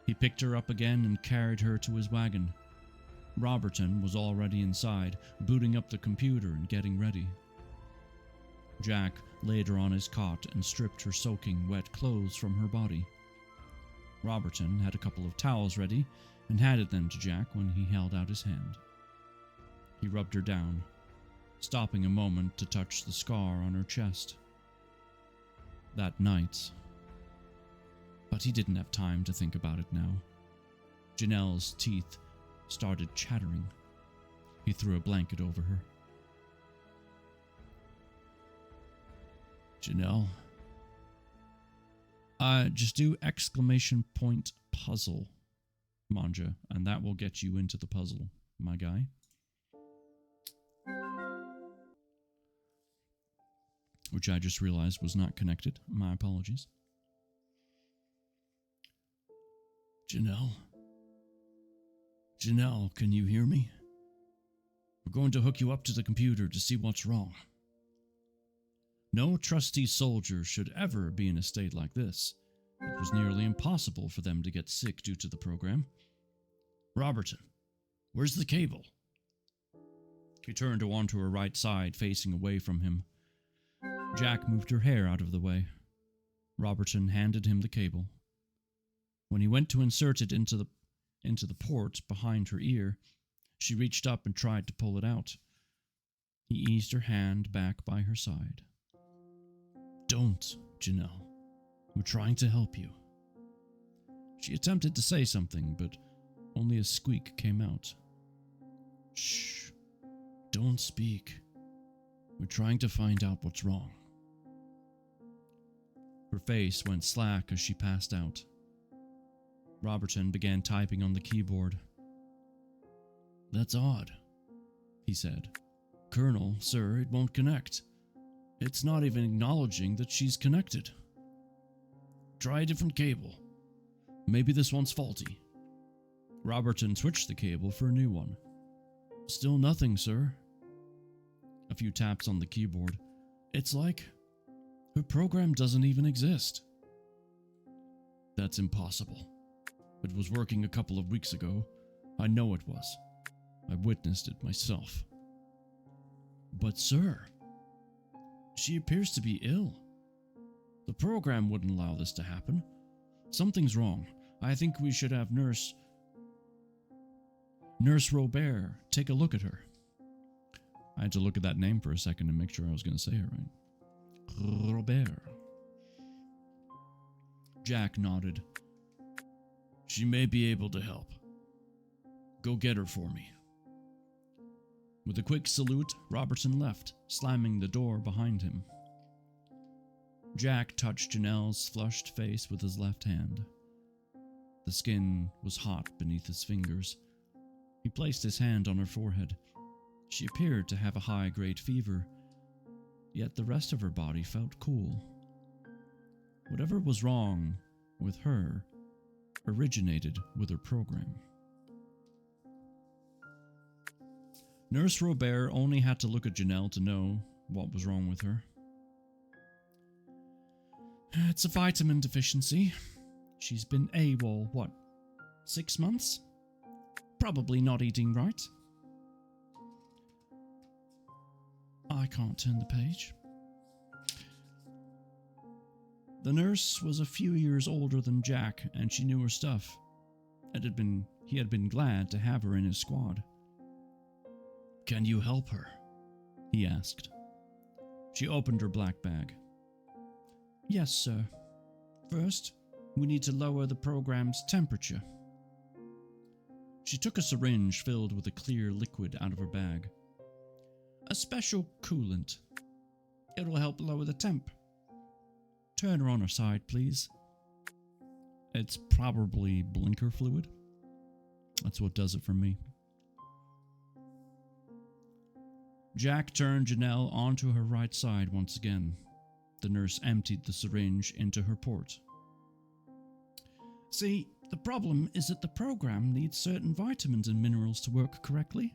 He picked her up again and carried her to his wagon. Robertson was already inside, booting up the computer and getting ready. Jack laid her on his cot and stripped her soaking wet clothes from her body. Robertson had a couple of towels ready and handed them to Jack when he held out his hand. He rubbed her down, stopping a moment to touch the scar on her chest. That night. But he didn't have time to think about it now. Janelle's teeth started chattering. He threw a blanket over her. "Janelle, just do !puzzle, Manja, and that will get you into the puzzle, my guy." Which I just realized was not connected. My apologies. Janelle, can you hear me? We're going to hook you up to the computer to see what's wrong. No trusty soldier should ever be in a state like this. It was nearly impossible for them to get sick due to the program. Robertson, where's the cable? He turned to onto her right side, facing away from him. Jack moved her hair out of the way. Robertson handed him the cable. When he went to insert it into the port behind her ear, she reached up and tried to pull it out. He eased her hand back by her side. "Don't, Janelle. We're trying to help you." She attempted to say something, but only a squeak came out. "Shh. Don't speak. We're trying to find out what's wrong." Her face went slack as she passed out. Robertson began typing on the keyboard. "That's odd," he said. "Colonel, sir, it won't connect. It's not even acknowledging that she's connected. Try a different cable. Maybe this one's faulty." Robertson switched the cable for a new one. "Still nothing, sir." A few taps on the keyboard. "It's like her program doesn't even exist." "That's impossible. It was working a couple of weeks ago. I know it was. I witnessed it myself." "But sir, she appears to be ill. The program wouldn't allow this to happen. Something's wrong. I think we should have Nurse Robert take a look at her." I had to look at that name for a second to make sure I was going to say it right. Robert. Jack nodded. "She may be able to help. Go get her for me." With a quick salute, Robertson left, slamming the door behind him. Jack touched Janelle's flushed face with his left hand. The skin was hot beneath his fingers. He placed his hand on her forehead. She appeared to have a high-grade fever, yet the rest of her body felt cool. Whatever was wrong with her originated with her program. Nurse Robert only had to look at Janelle to know what was wrong with her. "It's a vitamin deficiency. She's been AWOL, 6 months? Probably not eating right." I can't turn the page. The nurse was a few years older than Jack, and she knew her stuff. He had been glad to have her in his squad. "Can you help her?" he asked. She opened her black bag. "Yes, sir. First, we need to lower the program's temperature." She took a syringe filled with a clear liquid out of her bag. "A special coolant. It'll help lower the temp. Turn her on her side, please." It's probably blinker fluid. That's what does it for me. Jack turned Janelle onto her right side once again. The nurse emptied the syringe into her port. "See, the problem is that the program needs certain vitamins and minerals to work correctly.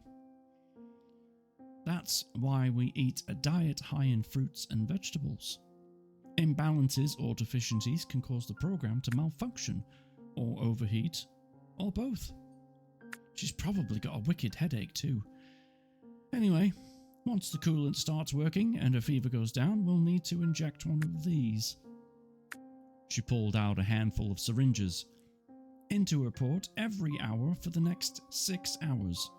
That's why we eat a diet high in fruits and vegetables. Imbalances or deficiencies can cause the program to malfunction, or overheat, or both. She's probably got a wicked headache too. Anyway, once the coolant starts working and her fever goes down, we'll need to inject one of these." She pulled out a handful of syringes. "Into her port every hour for the next 6 hours.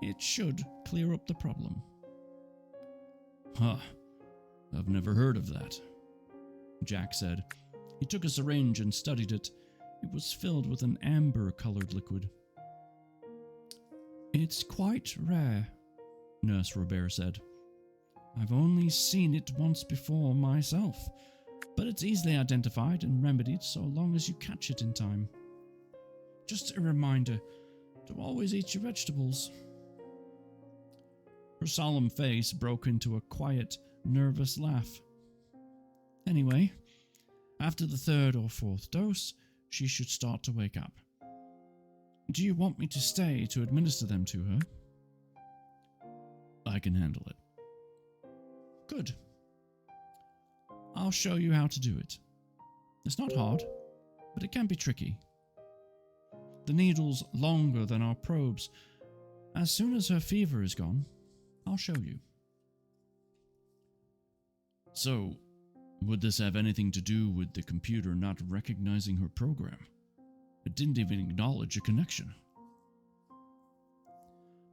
It should clear up the problem." "Huh. I've never heard of that," Jack said. He took a syringe and studied it. It was filled with an amber-colored liquid. "It's quite rare," Nurse Robert said. "I've only seen it once before myself, but it's easily identified and remedied so long as you catch it in time. Just a reminder to always eat your vegetables." Her solemn face broke into a quiet, nervous laugh. "Anyway, after the 3rd or 4th dose, she should start to wake up. Do you want me to stay to administer them to her?" "I can handle it." "Good. I'll show you how to do it. It's not hard, but it can be tricky. The needle's longer than our probes. As soon as her fever is gone, I'll show you." So, would this have anything to do with the computer not recognizing her program? It didn't even acknowledge a connection.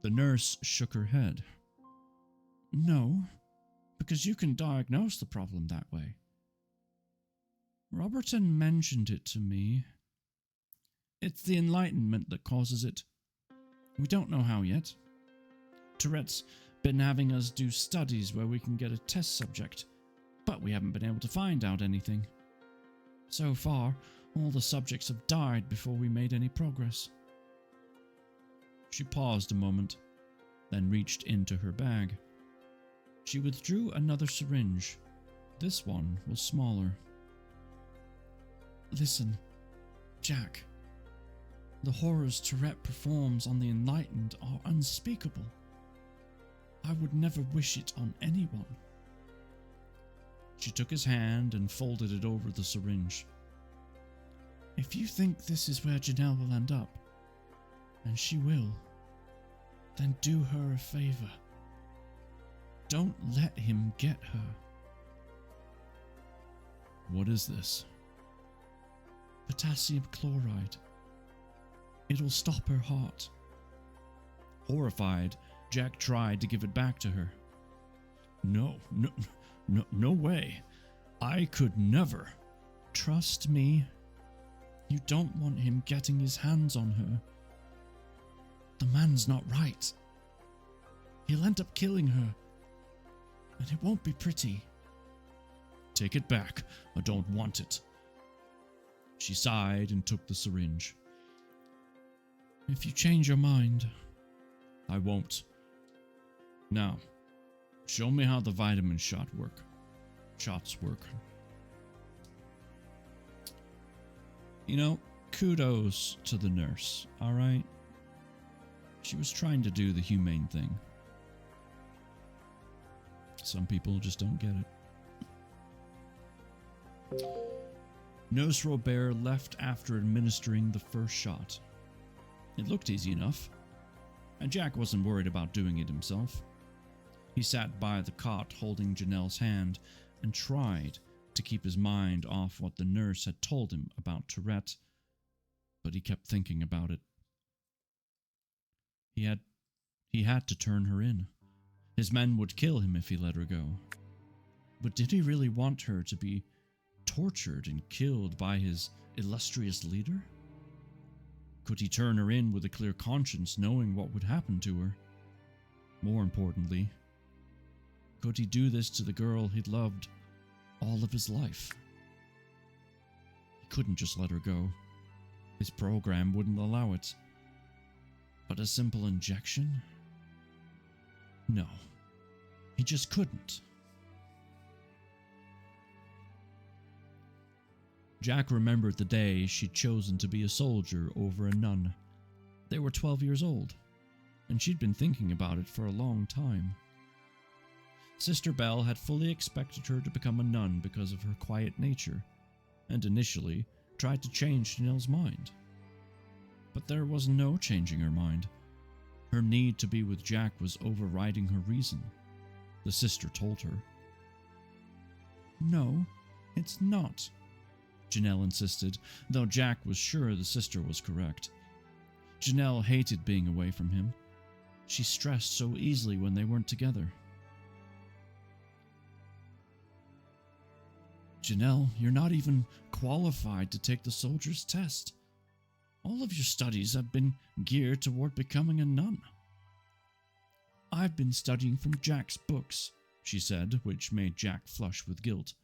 The nurse shook her head. No, because you can diagnose the problem that way. Robertson mentioned it to me. It's the Enlightenment that causes it. We don't know how yet. Tourette's been having us do studies where we can get a test subject, but we haven't been able to find out anything. So far, all the subjects have died before we made any progress. She paused a moment, then reached into her bag. She withdrew another syringe. This one was smaller. Listen, Jack. The horrors Tourette performs on the Enlightened are unspeakable. I would never wish it on anyone. She took his hand and folded it over the syringe. If you think this is where Janelle will end up, and she will, then do her a favor. Don't let him get her. What is this? Potassium chloride. It'll stop her heart. Horrified, Jack tried to give it back to her. No way. I could never. Trust me. You don't want him getting his hands on her. The man's not right. He'll end up killing her. And it won't be pretty. Take it back. I don't want it. She sighed and took the syringe. If you change your mind, I won't. Now, show me how the vitamin shots work. You know, kudos to the nurse, alright? She was trying to do the humane thing. Some people just don't get it. Nurse Robert left after administering the first shot. It looked easy enough, and Jack wasn't worried about doing it himself. He sat by the cot holding Janelle's hand and tried to keep his mind off what the nurse had told him about Tourette, but he kept thinking about it. He had to turn her in. His men would kill him if he let her go. But did he really want her to be tortured and killed by his illustrious leader? Could he turn her in with a clear conscience, knowing what would happen to her? More importantly, could he do this to the girl he'd loved all of his life? He couldn't just let her go. His program wouldn't allow it. But a simple injection? No, he just couldn't. Jack remembered the day she'd chosen to be a soldier over a nun. They were 12 years old, and she'd been thinking about it for a long time. Sister Belle had fully expected her to become a nun because of her quiet nature, and initially tried to change Janelle's mind. But there was no changing her mind. Her need to be with Jack was overriding her reason, the sister told her. No, it's not, Janelle insisted, though Jack was sure the sister was correct. Janelle hated being away from him. She stressed so easily when they weren't together. Janelle, you're not even qualified to take the soldier's test. All of your studies have been geared toward becoming a nun. I've been studying from Jack's books, she said, which made Jack flush with guilt.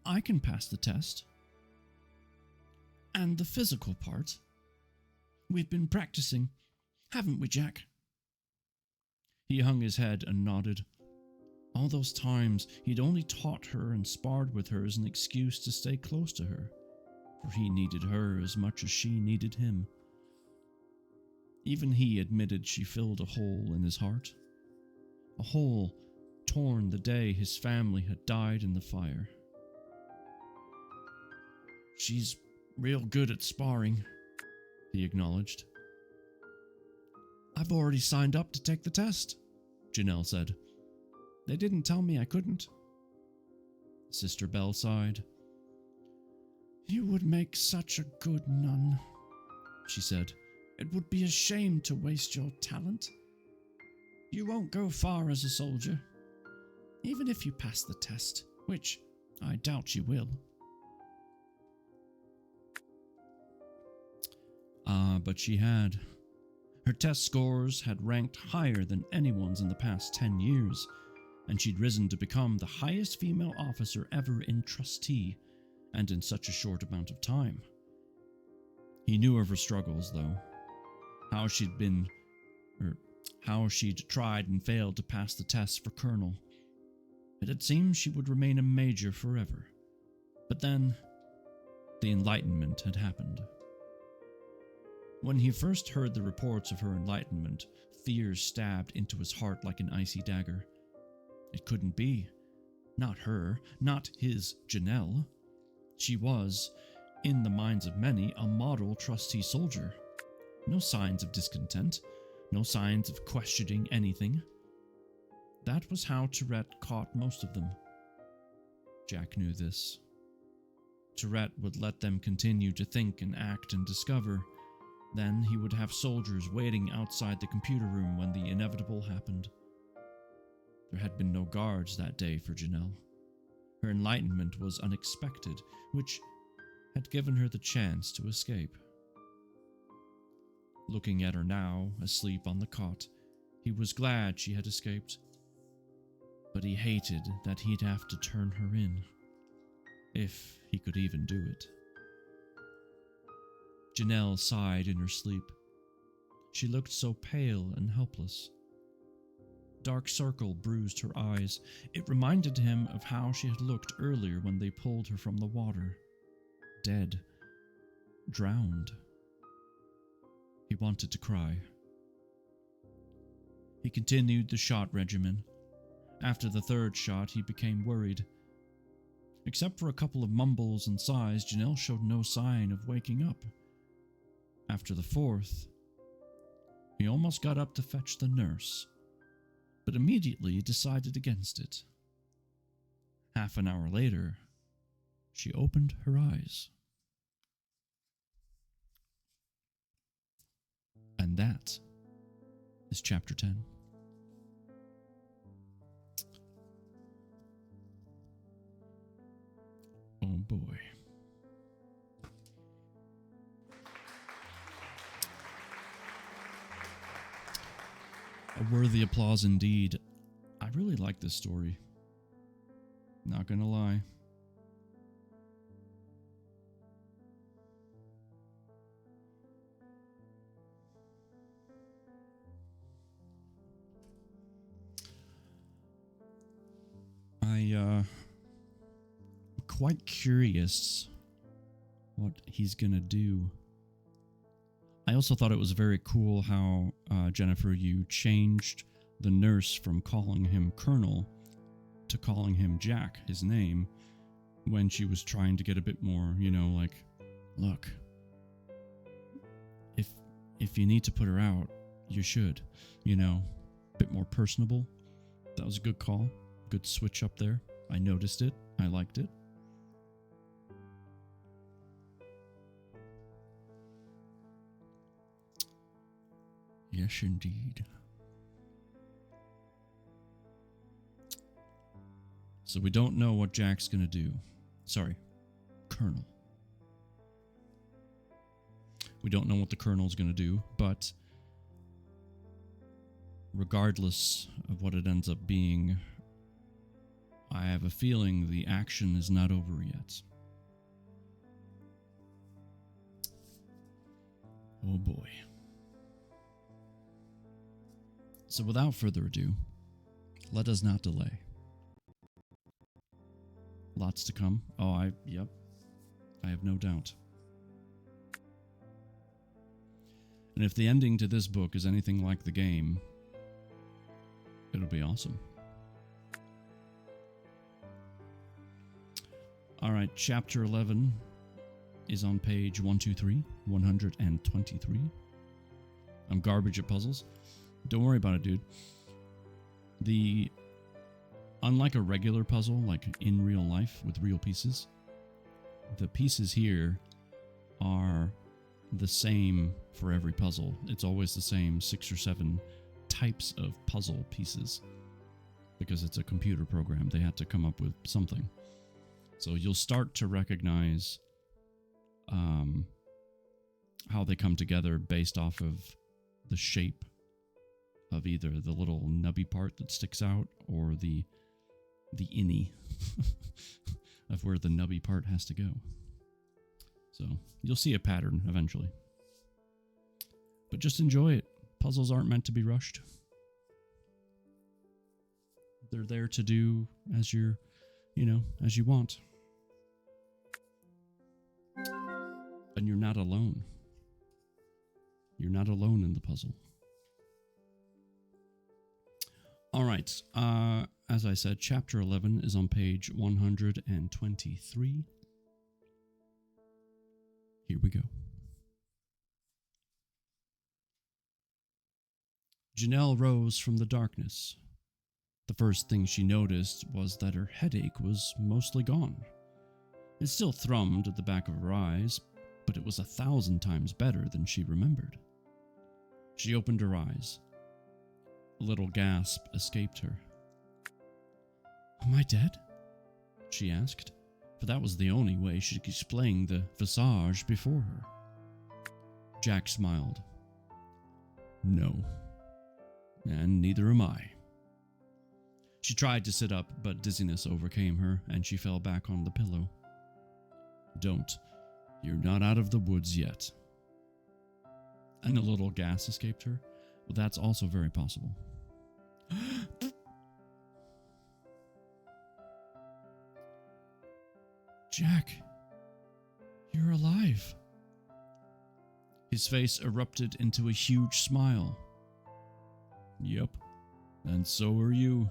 I can pass the test. And the physical part. We've been practicing, haven't we, Jack? He hung his head and nodded. All those times he'd only taught her and sparred with her as an excuse to stay close to her, for he needed her as much as she needed him. Even he admitted she filled a hole in his heart. A hole torn the day his family had died in the fire. She's real good at sparring, he acknowledged. I've already signed up to take the test, Janelle said. They didn't tell me I couldn't. Sister Belle sighed. You would make such a good nun, she said. It would be a shame to waste your talent. You won't go far as a soldier, even if you pass the test, which I doubt you will. But she had. Her test scores had ranked higher than anyone's in the past 10 years, and she'd risen to become the highest female officer ever in Trustee, and in such a short amount of time. He knew of her struggles, though. How she'd tried and failed to pass the test for colonel. It had seemed she would remain a major forever. But then, the Enlightenment had happened. When he first heard the reports of her enlightenment, fear stabbed into his heart like an icy dagger. It couldn't be. Not her, not his Janelle. She was, in the minds of many, a model Trustee soldier. No signs of discontent, no signs of questioning anything. That was how Tourette caught most of them. Jack knew this. Tourette would let them continue to think and act and discover. Then he would have soldiers waiting outside the computer room when the inevitable happened. There had been no guards that day for Janelle. Her enlightenment was unexpected, which had given her the chance to escape. Looking at her now, asleep on the cot, he was glad she had escaped. But he hated that he'd have to turn her in, if he could even do it. Janelle sighed in her sleep. She looked so pale and helpless. Dark circle bruised her eyes. It reminded him of how she had looked earlier when they pulled her from the water. Dead. Drowned. He wanted to cry. He continued the shot regimen. After the third shot, he became worried. Except for a couple of mumbles and sighs, Janelle showed no sign of waking up. After the fourth, he almost got up to fetch the nurse, but immediately decided against it. Half an hour later, she opened her eyes. And that is chapter 10. Oh boy. A worthy applause indeed. I really like this story. Not gonna lie. I'm quite curious what he's gonna do. I also thought it was very cool how, Jennifer, you changed the nurse from calling him Colonel to calling him Jack, his name, when she was trying to get a bit more, like, look, if you need to put her out, you should, a bit more personable. That was a good call. Good switch up there. I noticed it. I liked it. Yes, indeed. So we don't know what Jack's gonna do. Sorry, Colonel. We don't know what the Colonel's gonna do, but regardless of what it ends up being, I have a feeling the action is not over yet. Oh boy. So without further ado, let us not delay. Lots to come. Oh, I have no doubt. And if the ending to this book is anything like the game, it'll be awesome. Alright, chapter 11 is on page 123. I'm garbage at puzzles. Don't worry about it, dude. The unlike a regular puzzle, like in real life with real pieces, the pieces here are the same for every puzzle. It's always the same 6 or 7 types of puzzle pieces because it's a computer program. They had to come up with something. So you'll start to recognize how they come together based off of the shape of either the little nubby part that sticks out or the innie of where the nubby part has to go. So you'll see a pattern eventually. But just enjoy it. Puzzles aren't meant to be rushed. They're there to do as you're, as you want. And you're not alone. You're not alone in the puzzle. All right. As I said, chapter 11 is on page 123. Here we go. Janelle rose from the darkness. The first thing she noticed was that her headache was mostly gone. It still thrummed at the back of her eyes, but it was 1,000 times better than she remembered. She opened her eyes. A little gasp escaped her. "Am I dead?" she asked, for that was the only way she could explain the visage before her. Jack smiled. "No, and neither am I." She tried to sit up, but dizziness overcame her, and she fell back on the pillow. "Don't. You're not out of the woods yet." And a little gas escaped her. Well, that's also very possible. "Jack, you're alive." His face erupted into a huge smile. "Yep, and so are you.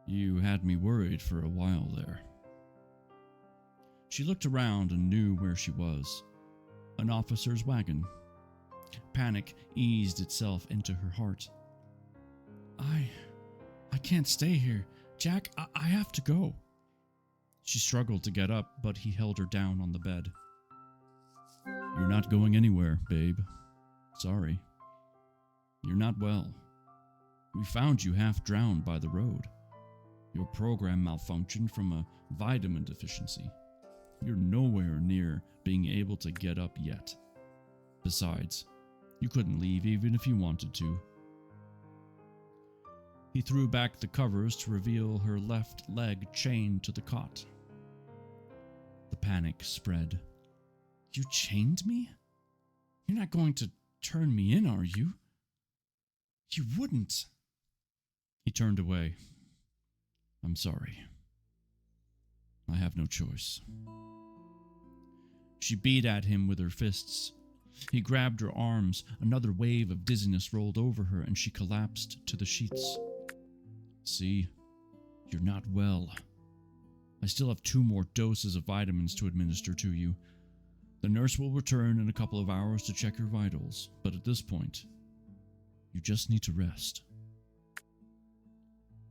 You had me worried for a while there." She looked around and knew where she was. An officer's wagon. Panic eased itself into her heart. I can't stay here. Jack, I have to go." She struggled to get up, but he held her down on the bed. "You're not going anywhere, babe. Sorry. You're not well. We found you half drowned by the road. Your program malfunctioned from a vitamin deficiency. You're nowhere near being able to get up yet. Besides, you couldn't leave even if you wanted to." He threw back the covers to reveal her left leg chained to the cot. The panic spread. "You chained me? You're not going to turn me in, are you? You wouldn't." He turned away. "I'm sorry. I have no choice." She beat at him with her fists. He grabbed her arms. Another wave of dizziness rolled over her, and she collapsed to the sheets. "See, you're not well. I still have 2 more doses of vitamins to administer to you. The nurse will return in a couple of hours to check your vitals, but at this point, you just need to rest."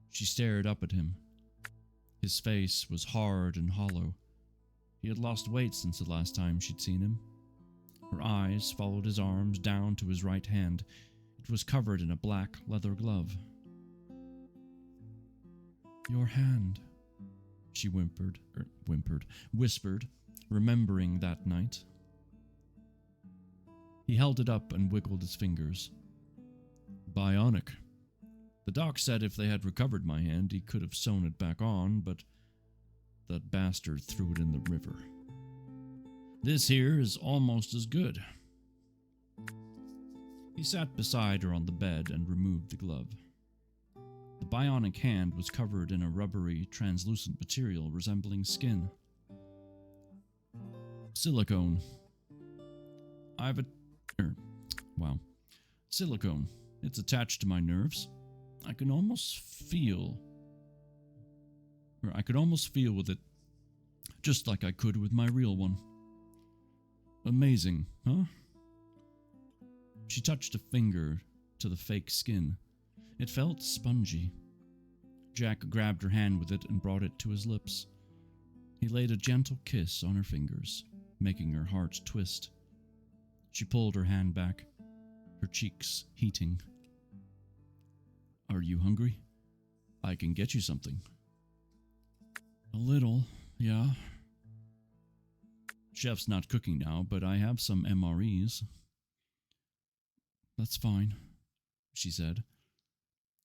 She stared up at him. His face was hard and hollow. He had lost weight since the last time she'd seen him. Her eyes followed his arms down to his right hand. It was covered in a black leather glove. "Your hand," she whispered, remembering that night. He held it up and wiggled his fingers. "Bionic. The doc said if they had recovered my hand, he could have sewn it back on, but that bastard threw it in the river. This here is almost as good." He sat beside her on the bed and removed the glove. The bionic hand was covered in a rubbery, translucent material resembling skin. "Silicone. Silicone. It's attached to my nerves. I could almost feel with it, just like I could with my real one. Amazing, huh?" She touched a finger to the fake skin. It felt spongy. Jack grabbed her hand with it and brought it to his lips. He laid a gentle kiss on her fingers, making her heart twist. She pulled her hand back, her cheeks heating. "Are you hungry? I can get you something." "A little, yeah. Chef's not cooking now, but I have some MREs." "That's fine," she said.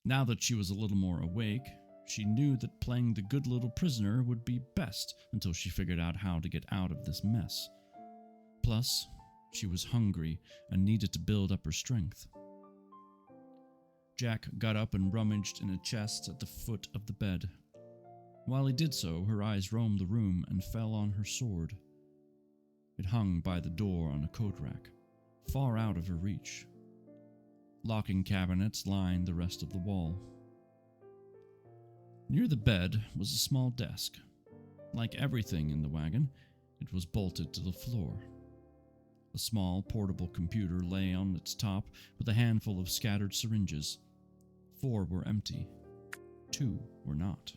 Now that she was a little more awake, she knew that playing the good little prisoner would be best until she figured out how to get out of this mess. Plus, she was hungry and needed to build up her strength. Jack got up and rummaged in a chest at the foot of the bed. While he did so, her eyes roamed the room and fell on her sword. It hung by the door on a coat rack, far out of her reach. Locking cabinets lined the rest of the wall. Near the bed was a small desk. Like everything in the wagon, it was bolted to the floor. A small portable computer lay on its top with a handful of scattered syringes. 4 were empty. 2 were not.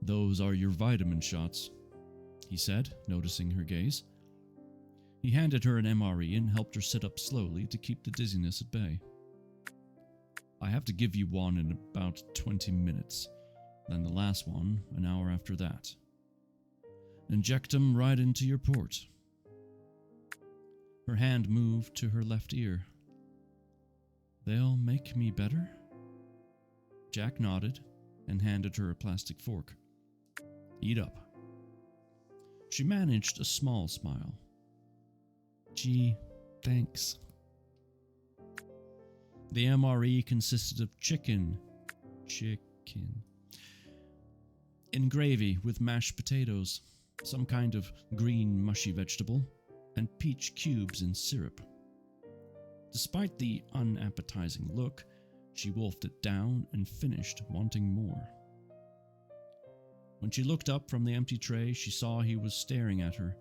"Those are your vitamin shots," he said, noticing her gaze. He handed her an MRE and helped her sit up slowly to keep the dizziness at bay. "I have to give you one in about 20 minutes, then the last one an hour after that. Inject them right into your port." Her hand moved to her left ear. "They'll make me better?" Jack nodded and handed her a plastic fork. "Eat up." She managed a small smile. "Gee, thanks." The MRE consisted of chicken, in gravy with mashed potatoes, some kind of green mushy vegetable, and peach cubes in syrup. Despite the unappetizing look, she wolfed it down and finished wanting more. When she looked up from the empty tray, she saw he was staring at her,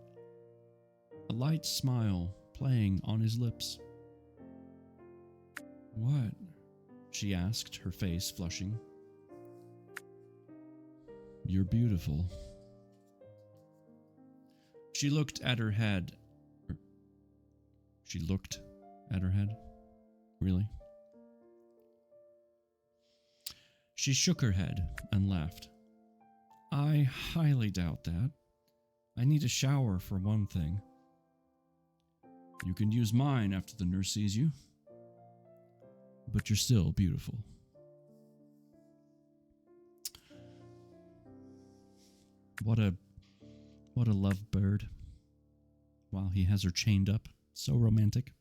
a light smile playing on his lips. "What?" she asked, her face flushing. "You're beautiful." She looked at her head. Really? She shook her head and laughed. "I highly doubt that. I need a shower for one thing." "You can use mine after the nurse sees you. But you're still beautiful." What a lovebird. While he has her chained up. So romantic.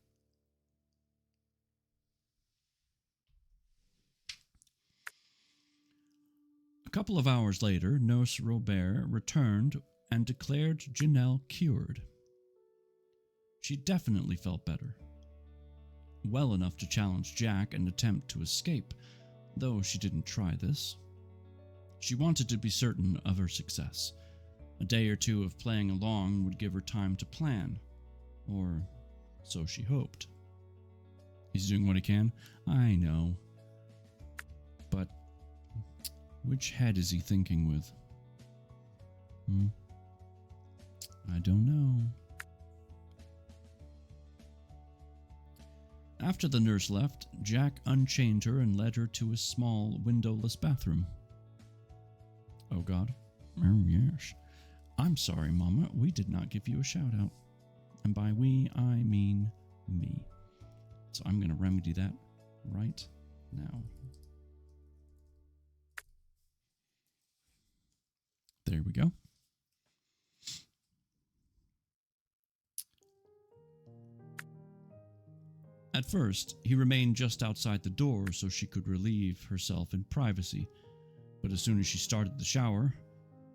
A couple of hours later, Nurse Robert returned and declared Janelle cured. She definitely felt better. Well enough to challenge Jack and attempt to escape, though she didn't try this. She wanted to be certain of her success. A day or two of playing along would give her time to plan, or so she hoped. He's doing what he can? I know. But which head is he thinking with? I don't know. After the nurse left, Jack unchained her and led her to a small, windowless bathroom. "Oh God. Oh yes. I'm sorry, Mama, we did not give you a shout-out. And by we, I mean me. So I'm going to remedy that right now." There we go. At first, he remained just outside the door so she could relieve herself in privacy, but as soon as she started the shower,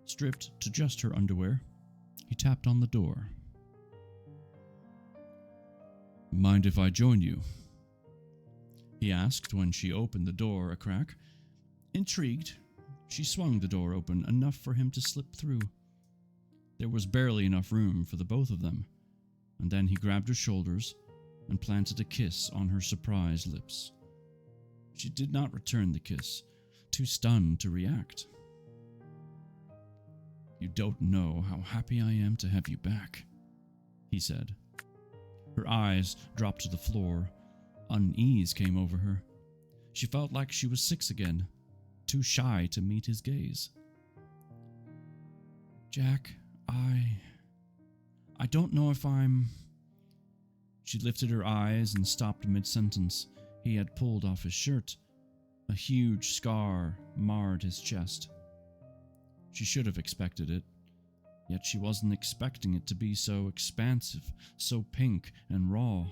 stripped to just her underwear, he tapped on the door. "Mind if I join you?" he asked when she opened the door a crack. Intrigued, she swung the door open enough for him to slip through. There was barely enough room for the both of them, and then he grabbed her shoulders and planted a kiss on her surprised lips. She did not return the kiss, too stunned to react. "You don't know how happy I am to have you back," he said. Her eyes dropped to the floor. Unease came over her. She felt like she was 6 again, too shy to meet his gaze. "Jack, I don't know if I'm..." She lifted her eyes and stopped mid-sentence. He had pulled off his shirt. A huge scar marred his chest. She should have expected it, yet she wasn't expecting it to be so expansive, so pink and raw.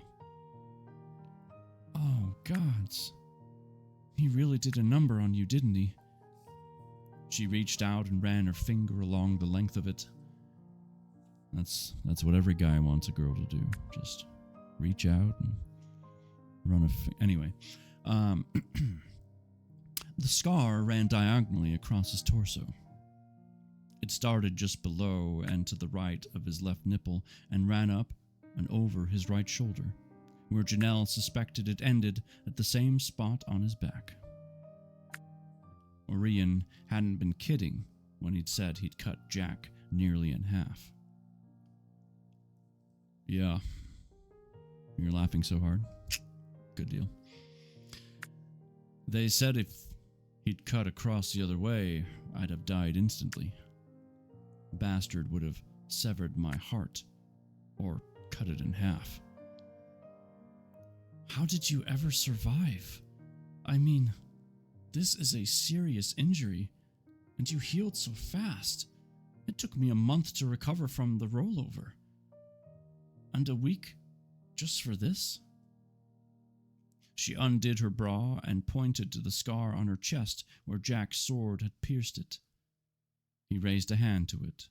"Oh, gods. He really did a number on you, didn't he?" She reached out and ran her finger along the length of it. That's what every guy wants a girl to do. Just reach out and run anyway. The scar ran diagonally across his torso. It started just below and to the right of his left nipple and ran up and over his right shoulder, where Janelle suspected it ended at the same spot on his back. Orion hadn't been kidding when he'd said he'd cut Jack nearly in half. "Yeah. You're laughing so hard? Good deal. They said if he'd cut across the other way, I'd have died instantly. Bastard would have severed my heart, or cut it in half." "How did you ever survive? I mean, this is a serious injury, and you healed so fast. It took me a month to recover from the rollover. And a week just for this?" She undid her bra and pointed to the scar on her chest where Jack's sword had pierced it. He raised a hand to it.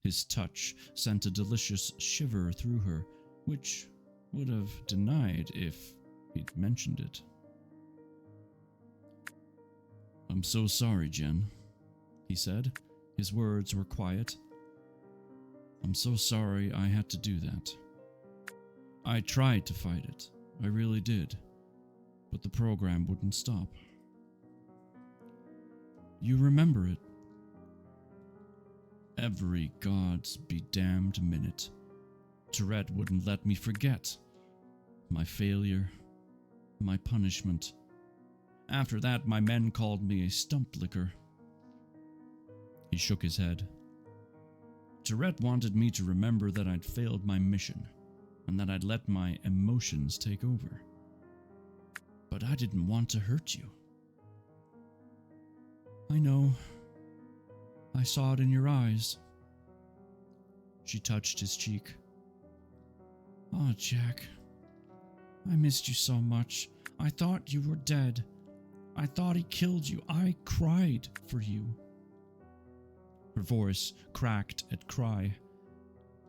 His touch sent a delicious shiver through her, which would have denied if he'd mentioned it. "I'm so sorry, Jen," he said. His words were quiet. "I'm so sorry I had to do that. I tried to fight it, I really did, but the program wouldn't stop." "You remember it?" "Every god's be damned minute. Tourette wouldn't let me forget. My failure, my punishment. After that, my men called me a stump licker." He shook his head. "Tourette wanted me to remember that I'd failed my mission, and that I'd let my emotions take over. But I didn't want to hurt you." "I know. I saw it in your eyes." She touched his cheek. "Oh, Jack. I missed you so much. I thought you were dead. I thought he killed you. I cried for you." Her voice cracked at cry.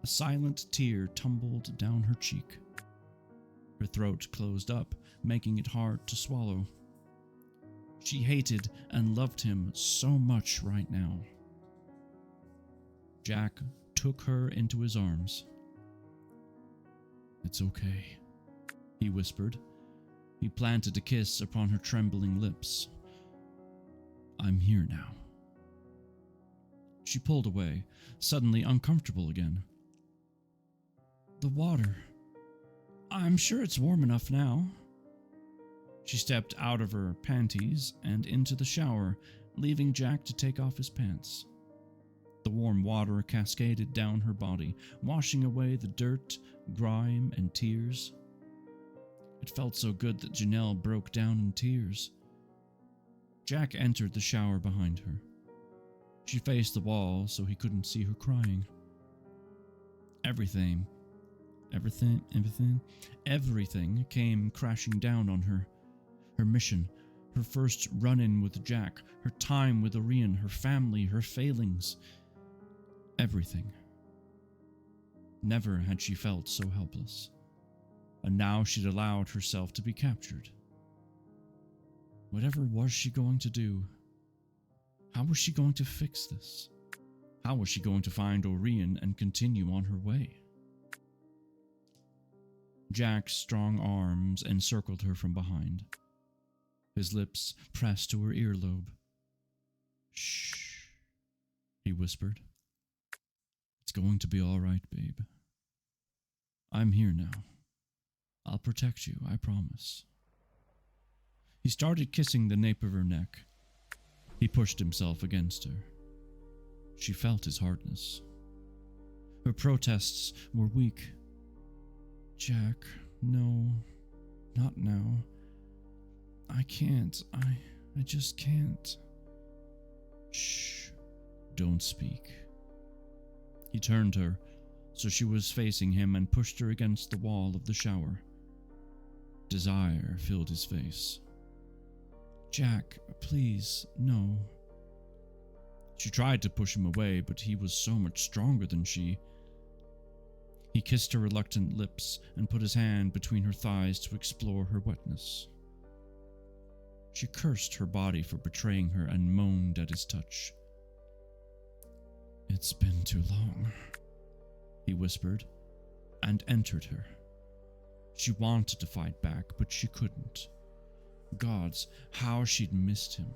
A silent tear tumbled down her cheek. Her throat closed up, making it hard to swallow. She hated and loved him so much right now. Jack took her into his arms. "It's okay," he whispered. He planted a kiss upon her trembling lips. "I'm here now." She pulled away, suddenly uncomfortable again. "The water. I'm sure it's warm enough now." She stepped out of her panties and into the shower, leaving Jack to take off his pants. The warm water cascaded down her body, washing away the dirt, grime, and tears. It felt so good that Janelle broke down in tears. Jack entered the shower behind her. She faced the wall so he couldn't see her crying. Everything came crashing down on her. Her mission, her first run-in with Jack, her time with Orion, her family, her failings. Everything. Never had she felt so helpless. And now she'd allowed herself to be captured. Whatever was she going to do? How was she going to fix this? How was she going to find Orion and continue on her way? Jack's strong arms encircled her from behind. his lips pressed to her earlobe. "Shh," he whispered. "It's going to be all right, babe. I'm here now. I'll protect you, I promise." He started kissing the nape of her neck. He pushed himself against her. She felt his hardness. Her protests were weak. "Jack, no, not now. I can't. I just can't." "Shh, don't speak." He turned her so she was facing him and pushed her against the wall of the shower. Desire filled his face. "Jack, please, no." She tried to push him away, but he was so much stronger than she. He kissed her reluctant lips and put his hand between her thighs to explore her wetness. She cursed her body for betraying her and moaned at his touch. "It's been too long," he whispered, and entered her. She wanted to fight back, but she couldn't. Gods, how she'd missed him.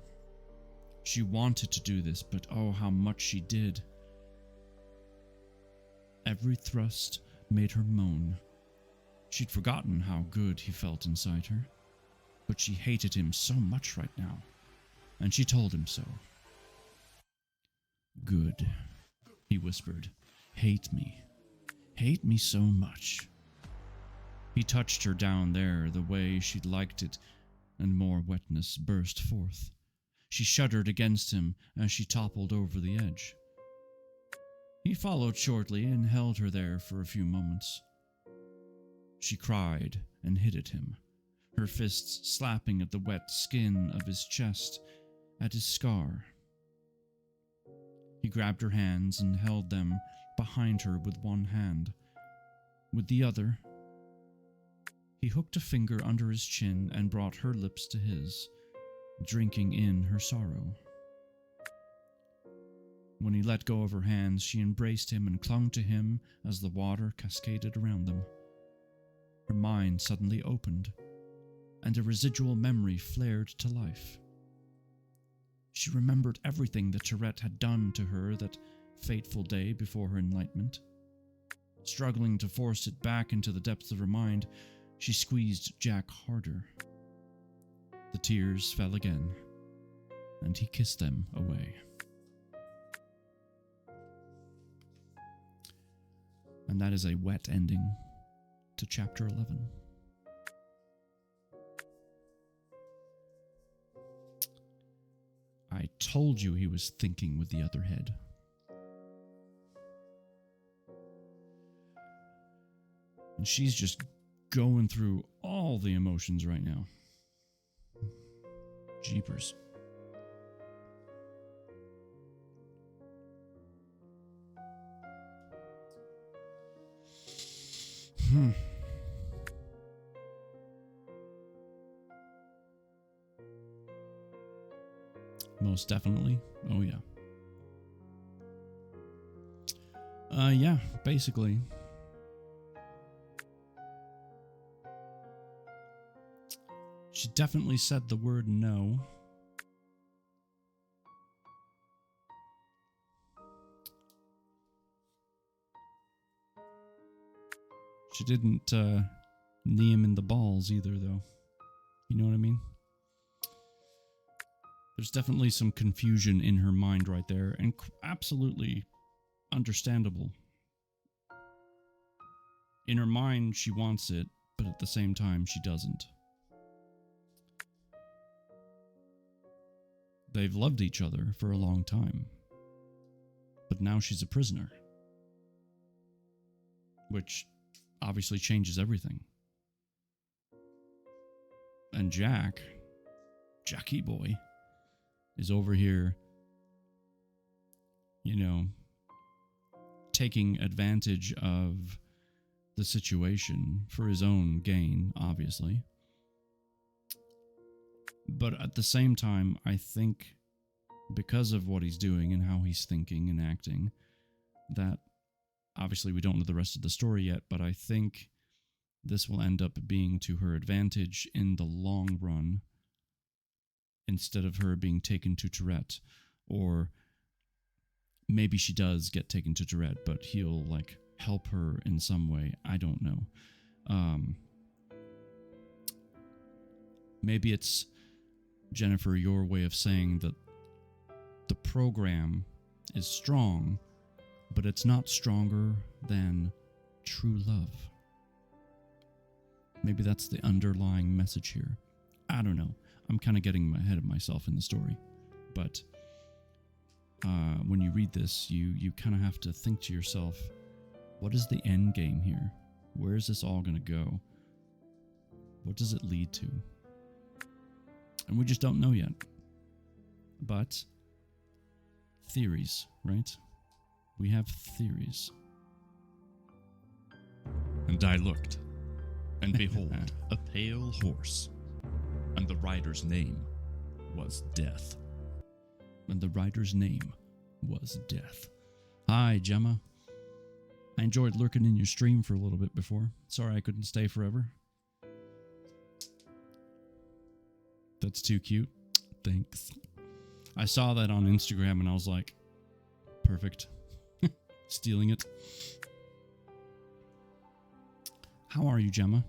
She wanted to do this, but oh, how much she did. Every thrust made her moan. She'd forgotten how good he felt inside her, but she hated him so much right now, and she told him so. "Good," he whispered. "Hate me. Hate me so much." He touched her down there the way she'd liked it, and more wetness burst forth. She shuddered against him as she toppled over the edge. He followed shortly and held her there for a few moments. She cried and hit at him, her fists slapping at the wet skin of his chest, at his scar. He grabbed her hands and held them behind her with one hand. With the other, he hooked a finger under his chin and brought her lips to his, drinking in her sorrow. When he let go of her hands, she embraced him and clung to him as the water cascaded around them. Her mind suddenly opened, and a residual memory flared to life. She remembered everything that Tourette had done to her that fateful day before her enlightenment. Struggling to force it back into the depths of her mind, she squeezed Jack harder. The tears fell again, and he kissed them away. And that is a wet ending to chapter 11. I told you he was thinking with the other head. And she's just going through all the emotions right now. Jeepers. Most definitely. Oh, yeah. Yeah, basically. She definitely said the word no. She didn't knee him in the balls either, though. You know what I mean? There's definitely some confusion in her mind right there, and absolutely understandable. In her mind, she wants it, but at the same time, she doesn't. They've loved each other for a long time, but now she's a prisoner, which obviously changes everything. And Jackie boy, is over here, taking advantage of the situation for his own gain, obviously. But at the same time, I think because of what he's doing and how he's thinking and acting, that obviously we don't know the rest of the story yet, but I think this will end up being to her advantage in the long run, instead of her being taken to Tourette. Or maybe she does get taken to Tourette, but he'll like help her in some way. I don't know. Maybe it's, Jennifer, your way of saying that the program is strong, but it's not stronger than true love. Maybe that's the underlying message here. I don't know. I'm kind of getting ahead of myself in the story. But when you read this, you kind of have to think to yourself, what is the end game here? Where is this all going to go? What does it lead to? And we just don't know yet. But theories, right? We have theories. And I looked, and behold, a pale horse, and the rider's name was Death. And the rider's name was Death. Hi, Gemma. I enjoyed lurking in your stream for a little bit before. Sorry I couldn't stay forever. That's too cute. Thanks. I saw that on Instagram and I was like, perfect. Stealing it. How are you, Gemma?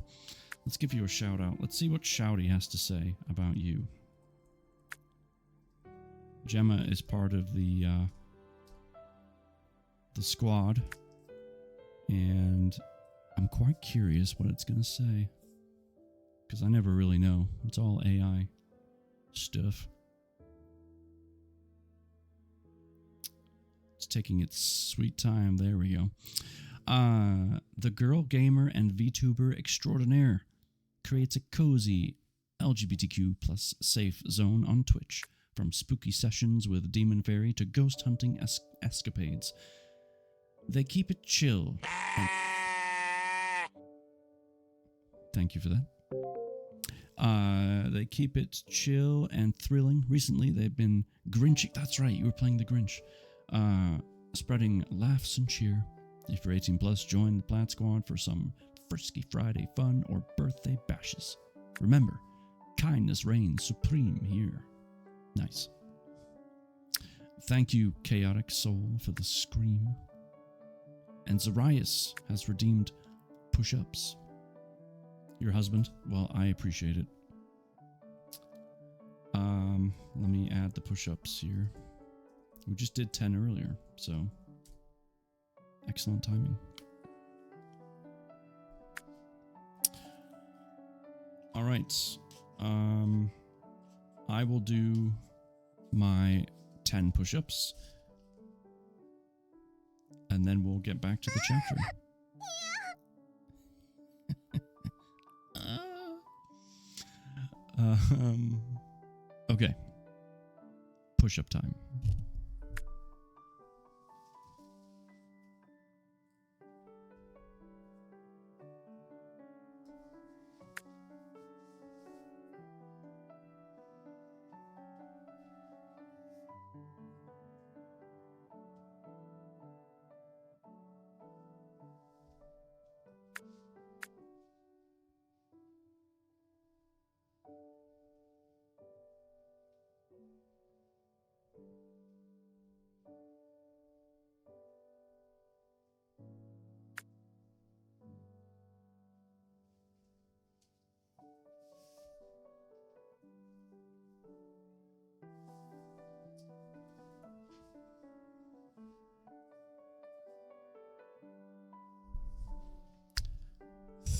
Let's give you a shout out. Let's see what Shouty has to say about you. Gemma is part of the squad, and I'm quite curious what it's going to say, because I never really know. It's all AI stuff. It's taking its sweet time. There we go. The girl gamer and VTuber extraordinaire creates a cozy LGBTQ plus safe zone on Twitch. From spooky sessions with Demon Fairy to ghost hunting escapades. They keep it chill. Thank you for that. They keep it chill and thrilling. Recently, they've been Grinching. That's right, you were playing the Grinch. Spreading laughs and cheer. If you're 18 plus, join the Plat Squad for some Frisky Friday fun or birthday bashes. Remember, kindness reigns supreme here. Nice. Thank you, Chaotic Soul, for the scream. And Zarias has redeemed push-ups. Your husband? Well, I appreciate it. Let me add the push-ups here. We just did 10 earlier, so excellent timing. All right. I will do my 10 push-ups, and then we'll get back to the chapter. Okay. Push-up time.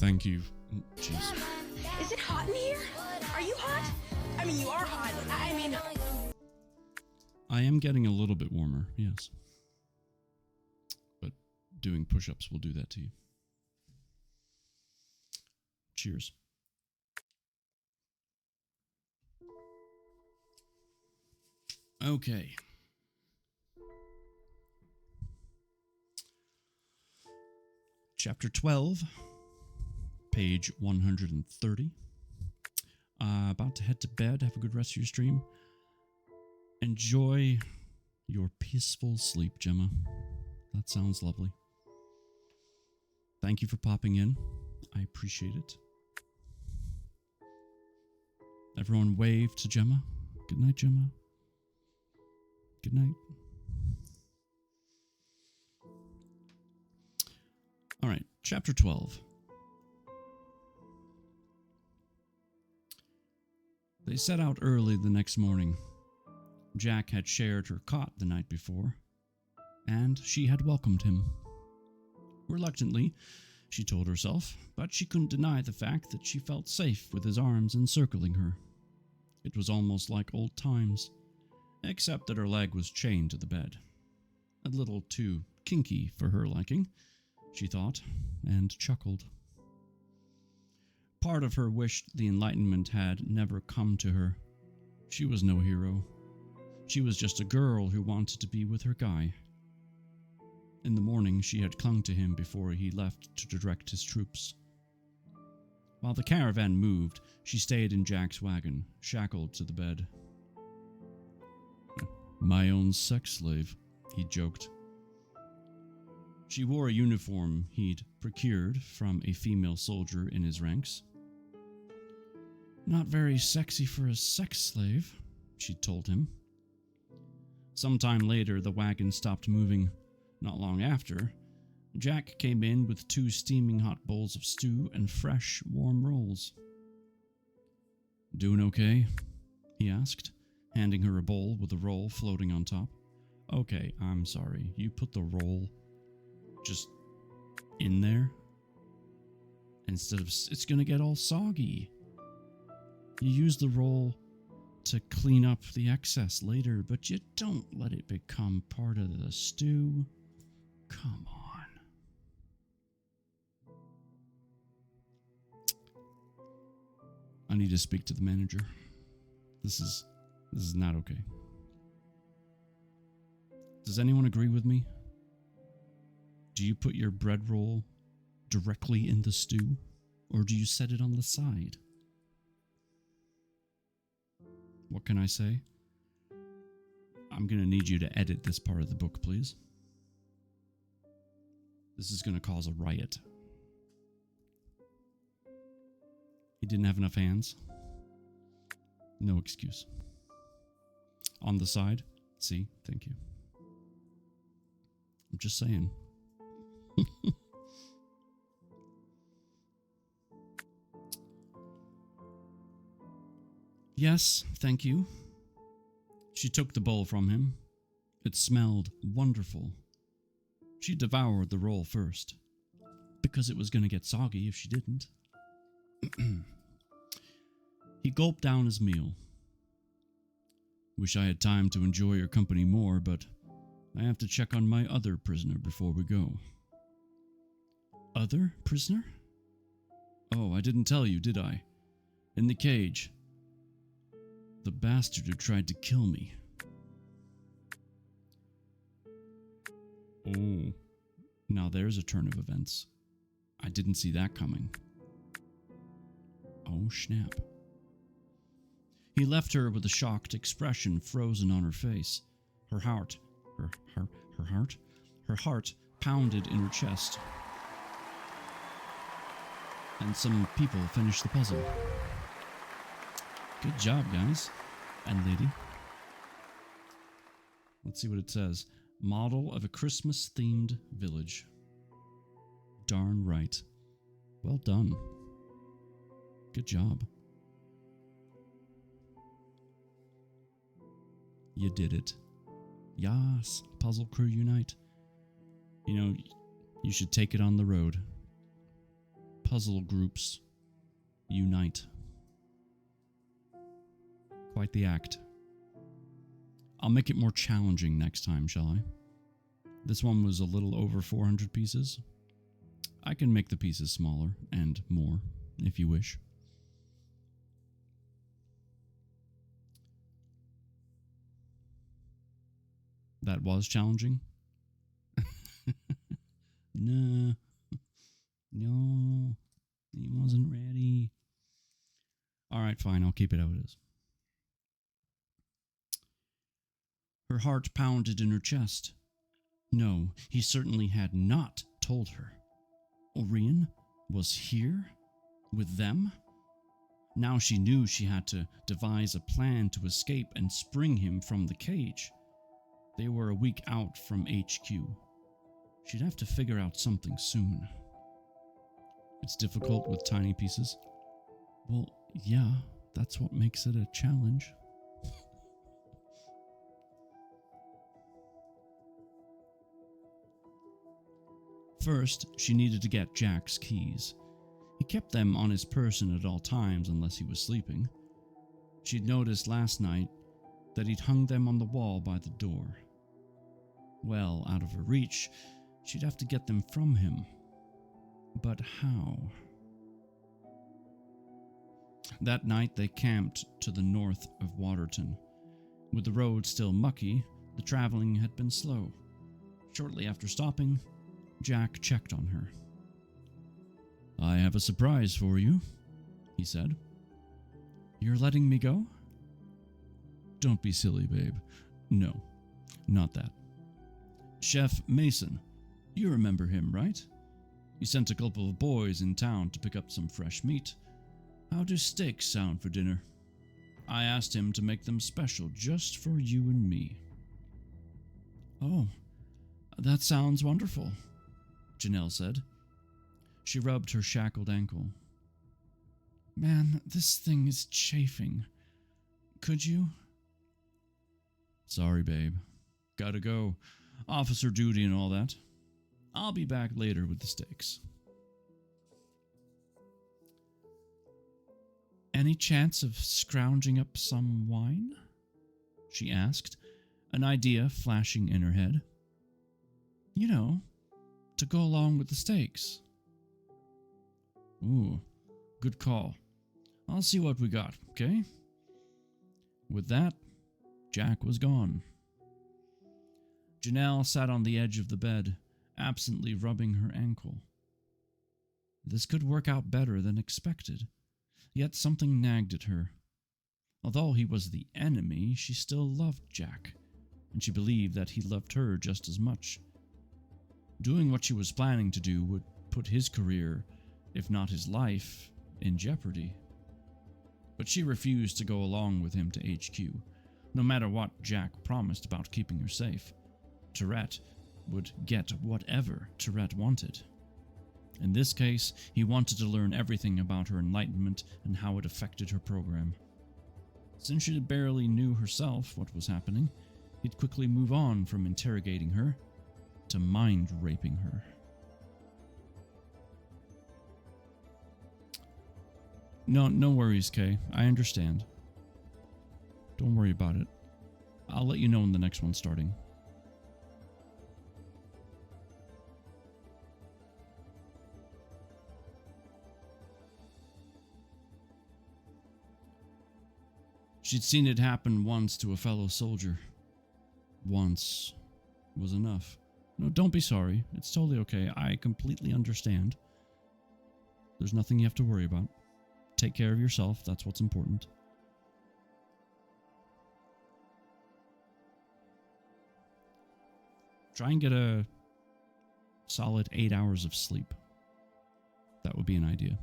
Thank you. Jeez. Is it hot in here? Are you hot? I mean, you are hot. I mean... I am getting a little bit warmer, yes. But doing push-ups will do that to you. Cheers. Okay. Chapter 12, page 130. About to head to bed. Have a good rest of your stream. Enjoy your peaceful sleep, Gemma. That sounds lovely. Thank you for popping in. I appreciate it. Everyone wave to Gemma. Good night, Gemma. Good night. All right, chapter 12. They set out early the next morning. Jack had shared her cot the night before, and she had welcomed him. Reluctantly, she told herself, but she couldn't deny the fact that she felt safe with his arms encircling her. It was almost like old times, except that her leg was chained to the bed. A little too kinky for her liking, she thought, and chuckled. Part of her wished the Enlightenment had never come to her. She was no hero. She was just a girl who wanted to be with her guy. In the morning, she had clung to him before he left to direct his troops. While the caravan moved, she stayed in Jack's wagon, shackled to the bed. "My own sex slave," he joked. She wore a uniform he'd procured from a female soldier in his ranks. "Not very sexy for a sex slave," she told him. Sometime later, the wagon stopped moving. Not long after, Jack came in with 2 steaming hot bowls of stew and fresh, warm rolls. "Doing okay?" he asked, handing her a bowl with a roll floating on top. "Okay, I'm sorry. You put the roll just in there? Instead of... It's gonna get all soggy. You use the roll to clean up the excess later, but you don't let it become part of the stew. Come on." I need to speak to the manager. This is not okay. Does anyone agree with me? Do you put your bread roll directly in the stew, or do you set it on the side? What can I say? I'm going to need you to edit this part of the book, please. This is going to cause a riot. He didn't have enough hands. No excuse. On the side? See? Thank you. I'm just saying. "Yes, thank you." She took the bowl from him. It smelled wonderful. She devoured the roll first, because it was going to get soggy if she didn't. He gulped down his meal. "Wish I had time to enjoy your company more, but I have to check on my other prisoner before we go." "Other prisoner?" "Oh, I didn't tell you, did I? In the cage. The bastard who tried to kill me." Oh, now there's a turn of events. I didn't see that coming. Oh, snap. He left her with a shocked expression frozen on her face. Her heart pounded in her chest. And some people finished the puzzle. Good job, guys. And lady. Let's see what it says. Model of a Christmas-themed village. Darn right. Well done. Good job. You did it. Yas, puzzle crew unite. You know, you should take it on the road. Puzzle groups unite. Quite the act. I'll make it more challenging next time, shall I? This one was a little over 400 pieces. I can make the pieces smaller and more, if you wish. That was challenging? No, he wasn't ready. Alright, fine, I'll keep it how it is. Her heart pounded in her chest. No, he certainly had not told her. Orion was here? With them? Now she knew she had to devise a plan to escape and spring him from the cage. They were a week out from HQ. She'd have to figure out something soon. It's difficult with tiny pieces. Well, yeah, that's what makes it a challenge. First, she needed to get Jack's keys. He kept them on his person at all times unless he was sleeping. She'd noticed last night that he'd hung them on the wall by the door. Well out of her reach, she'd have to get them from him. But how? That night they camped to the north of Waterton. With the road still mucky, the traveling had been slow. Shortly after stopping, Jack checked on her. "I have a surprise for you," he said. "You're letting me go?" "Don't be silly, babe. No, not that. Chef Mason, you remember him, right? He sent a couple of boys in town to pick up some fresh meat. How do steaks sound for dinner? I asked him to make them special just for you and me." "Oh, that sounds wonderful," Janelle said. She rubbed her shackled ankle. "Man, this thing is chafing. Could you?" "Sorry, babe. Gotta go. Officer duty and all that. I'll be back later with the steaks." "Any chance of scrounging up some wine?" she asked, an idea flashing in her head. "You know, to go along with the steaks." "Ooh, good call. I'll see what we got, okay?" With that, Jack was gone. Janelle sat on the edge of the bed, absently rubbing her ankle. This could work out better than expected, yet something nagged at her. Although he was the enemy, she still loved Jack, and she believed that he loved her just as much. Doing what she was planning to do would put his career, if not his life, in jeopardy. But she refused to go along with him to HQ, no matter what Jack promised about keeping her safe. Tourette would get whatever Tourette wanted. In this case, he wanted to learn everything about her enlightenment and how it affected her program. Since she barely knew herself what was happening, he'd quickly move on from interrogating her to mind-raping her. No worries, Kay. I understand. Don't worry about it. I'll let you know when the next one's starting. She'd seen it happen once to a fellow soldier. Once was enough. No, don't be sorry. It's totally okay. I completely understand. There's nothing you have to worry about. Take care of yourself. That's what's important. Try and get a solid 8 hours of sleep. That would be an idea.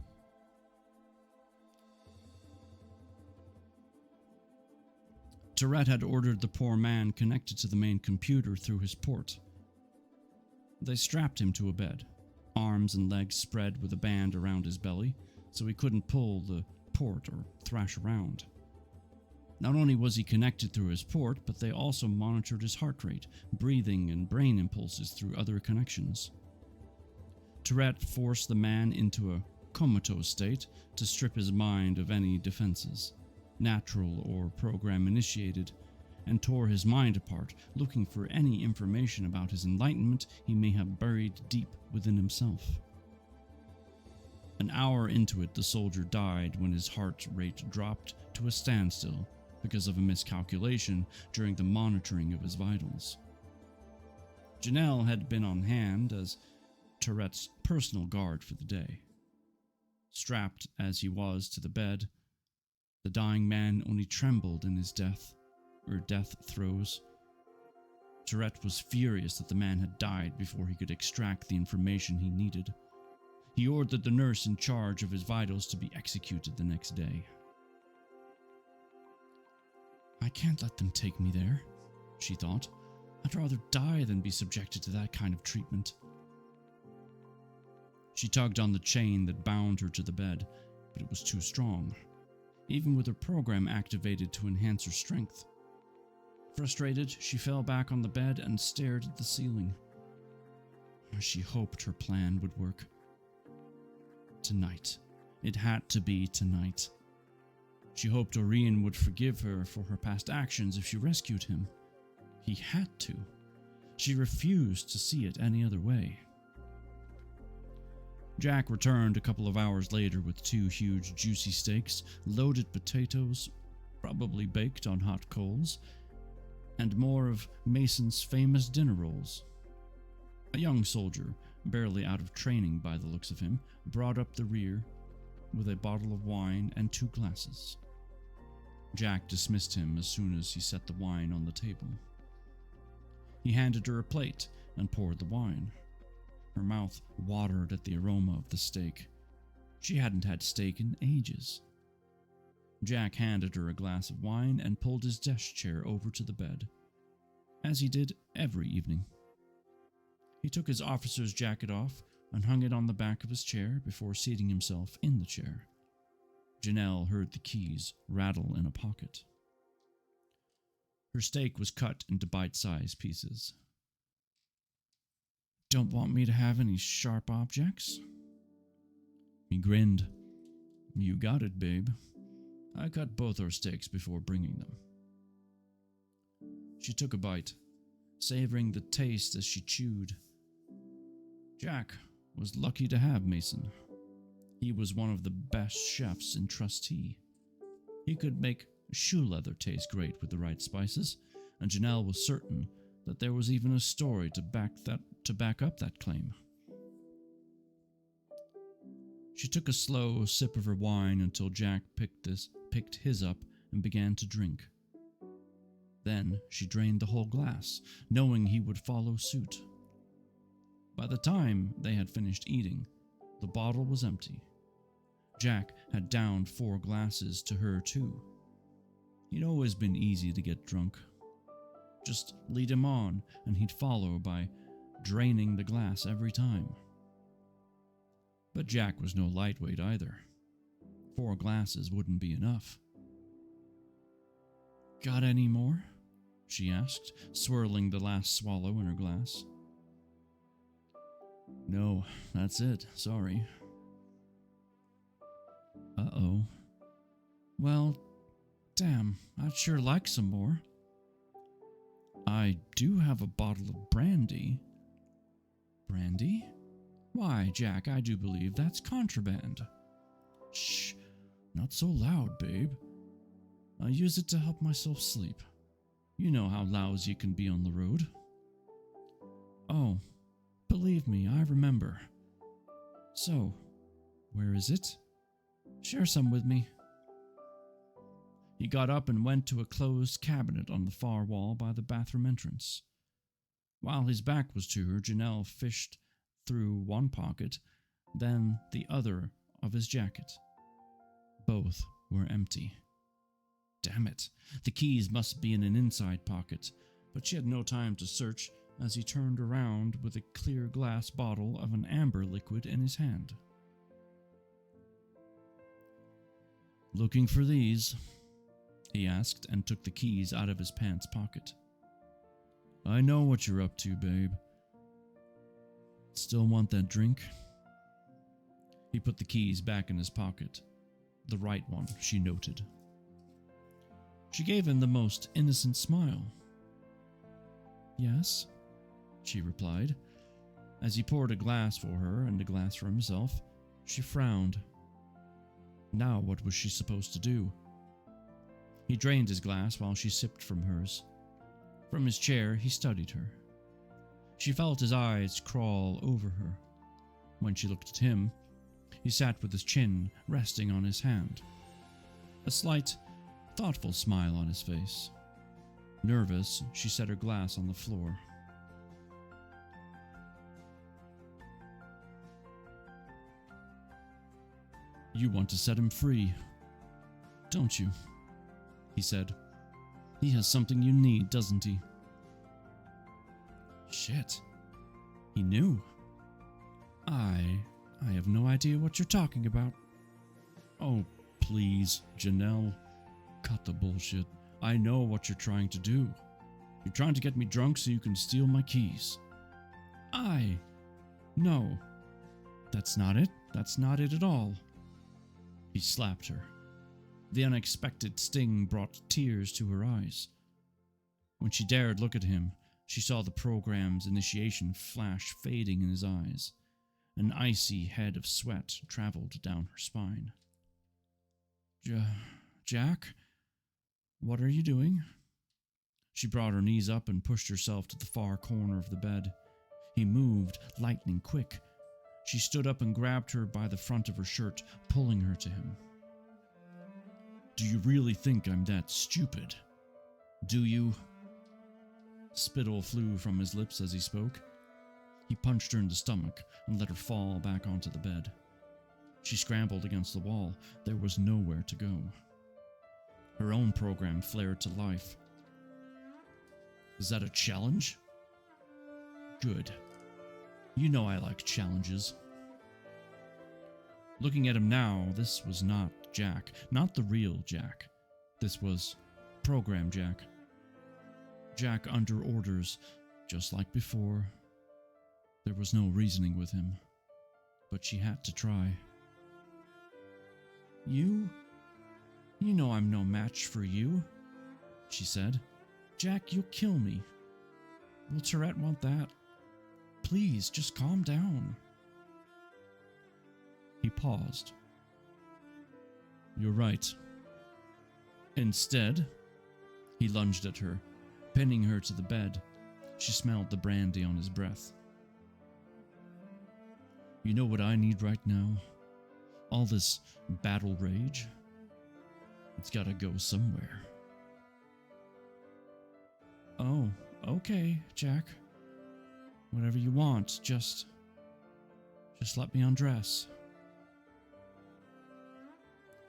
Tourette had ordered the poor man connected to the main computer through his port. They strapped him to a bed, arms and legs spread with a band around his belly, so he couldn't pull the port or thrash around. Not only was he connected through his port, but they also monitored his heart rate, breathing, and brain impulses through other connections. Tourette forced the man into a comatose state to strip his mind of any defenses, natural or program-initiated, and tore his mind apart, looking for any information about his enlightenment he may have buried deep within himself. An hour into it, the soldier died when his heart rate dropped to a standstill because of a miscalculation during the monitoring of his vitals. Janelle had been on hand as Tourette's personal guard for the day. Strapped as he was to the bed, the dying man only trembled in his death throes. Tourette was furious that the man had died before he could extract the information he needed. He ordered the nurse in charge of his vitals to be executed the next day. I can't let them take me there, she thought. I'd rather die than be subjected to that kind of treatment. She tugged on the chain that bound her to the bed, but it was too strong, even with her program activated to enhance her strength. Frustrated, she fell back on the bed and stared at the ceiling. She hoped her plan would work. Tonight. It had to be tonight. She hoped Orion would forgive her for her past actions if she rescued him. He had to. She refused to see it any other way. Jack returned a couple of hours later with 2 huge juicy steaks, loaded potatoes, probably baked on hot coals, and more of Mason's famous dinner rolls. A young soldier, barely out of training by the looks of him, brought up the rear with a bottle of wine and 2 glasses. Jack dismissed him as soon as he set the wine on the table. He handed her a plate and poured the wine. Her mouth watered at the aroma of the steak. She hadn't had steak in ages. Jack handed her a glass of wine and pulled his desk chair over to the bed, as he did every evening. He took his officer's jacket off and hung it on the back of his chair before seating himself in the chair. Janelle heard the keys rattle in a pocket. Her steak was cut into bite-sized pieces. Don't want me to have any sharp objects? He grinned. You got it, babe. I cut both our steaks before bringing them. She took a bite, savoring the taste as she chewed. Jack was lucky to have Mason. He was one of the best chefs in Trustee. He could make shoe leather taste great with the right spices, and Janelle was certain that there was even a story to back up that claim. She took a slow sip of her wine until Jack picked his up and began to drink. Then she drained the whole glass, knowing he would follow suit. By the time they had finished eating, the bottle was empty. Jack had downed 4 glasses to her too. He'd always been easy to get drunk. Just lead him on, and he'd follow by draining the glass every time. But Jack was no lightweight either. 4 glasses wouldn't be enough. Got any more? She asked, swirling the last swallow in her glass. No, that's it, sorry. Uh-oh. Well, damn, I'd sure like some more. I do have a bottle of brandy. Brandy? Why, Jack, I do believe that's contraband. Shh, not so loud, babe. I use it to help myself sleep. You know how lousy it can be on the road. Oh, believe me, I remember. So, where is it? Share some with me. He got up and went to a closed cabinet on the far wall by the bathroom entrance. While his back was to her, Janelle fished through one pocket, then the other of his jacket. Both were empty. Damn it, the keys must be in an inside pocket, but she had no time to search as he turned around with a clear glass bottle of an amber liquid in his hand. Looking for these? He asked and took the keys out of his pants pocket. I know what you're up to, babe. Still want that drink? He put the keys back in his pocket. The right one, she noted. She gave him the most innocent smile. Yes, she replied. As he poured a glass for her and a glass for himself, she frowned. Now what was she supposed to do? He drained his glass while she sipped from hers. From his chair, he studied her. She felt his eyes crawl over her. When she looked at him, he sat with his chin resting on his hand. A slight, thoughtful smile on his face. Nervous, she set her glass on the floor. You want to set him free, don't you? He said. He has something you need, doesn't he? Shit. He knew. I have no idea what you're talking about. Oh, please, Janelle. Cut the bullshit. I know what you're trying to do. You're trying to get me drunk so you can steal my keys. No. That's not it. That's not it at all. He slapped her. The unexpected sting brought tears to her eyes. When she dared look at him, she saw the program's initiation flash fading in his eyes. An icy head of sweat traveled down her spine. Jack? What are you doing? She brought her knees up and pushed herself to the far corner of the bed. He moved, lightning quick. She stood up and grabbed her by the front of her shirt, pulling her to him. Do you really think I'm that stupid? Do you? Spittle flew from his lips as he spoke. He punched her in the stomach and let her fall back onto the bed. She scrambled against the wall. There was nowhere to go. Her own program flared to life. Is that a challenge? Good. You know I like challenges. Looking at him now, this was not Jack, not the real Jack. This was Program Jack. Jack under orders, just like before. There was no reasoning with him, but she had to try. You know I'm no match for you, she said. Jack, you'll kill me. Will Tourette want that? Please, just calm down. He paused. You're right. Instead, he lunged at her, pinning her to the bed. She smelled the brandy on his breath. You know what I need right now? All this battle rage. It's gotta go somewhere. Oh, okay, Jack. Whatever you want, just let me undress.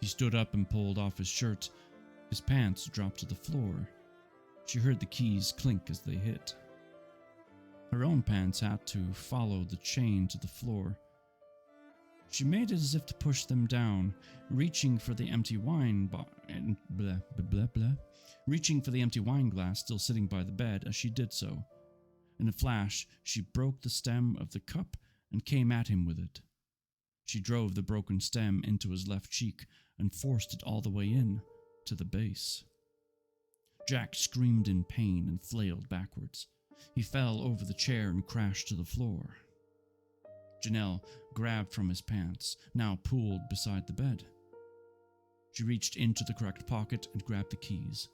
He stood up and pulled off his shirt. His pants dropped to the floor. She heard the keys clink as they hit. Her own pants had to follow the chain to the floor. She made it as if to push them down, reaching for the empty wine reaching for the empty wine glass still sitting by the bed as she did so. In a flash, she broke the stem of the cup and came at him with it. She drove the broken stem into his left cheek and forced it all the way in, to the base. Jack screamed in pain and flailed backwards. He fell over the chair and crashed to the floor. Janelle grabbed from his pants, now pooled beside the bed. She reached into the correct pocket and grabbed the keys.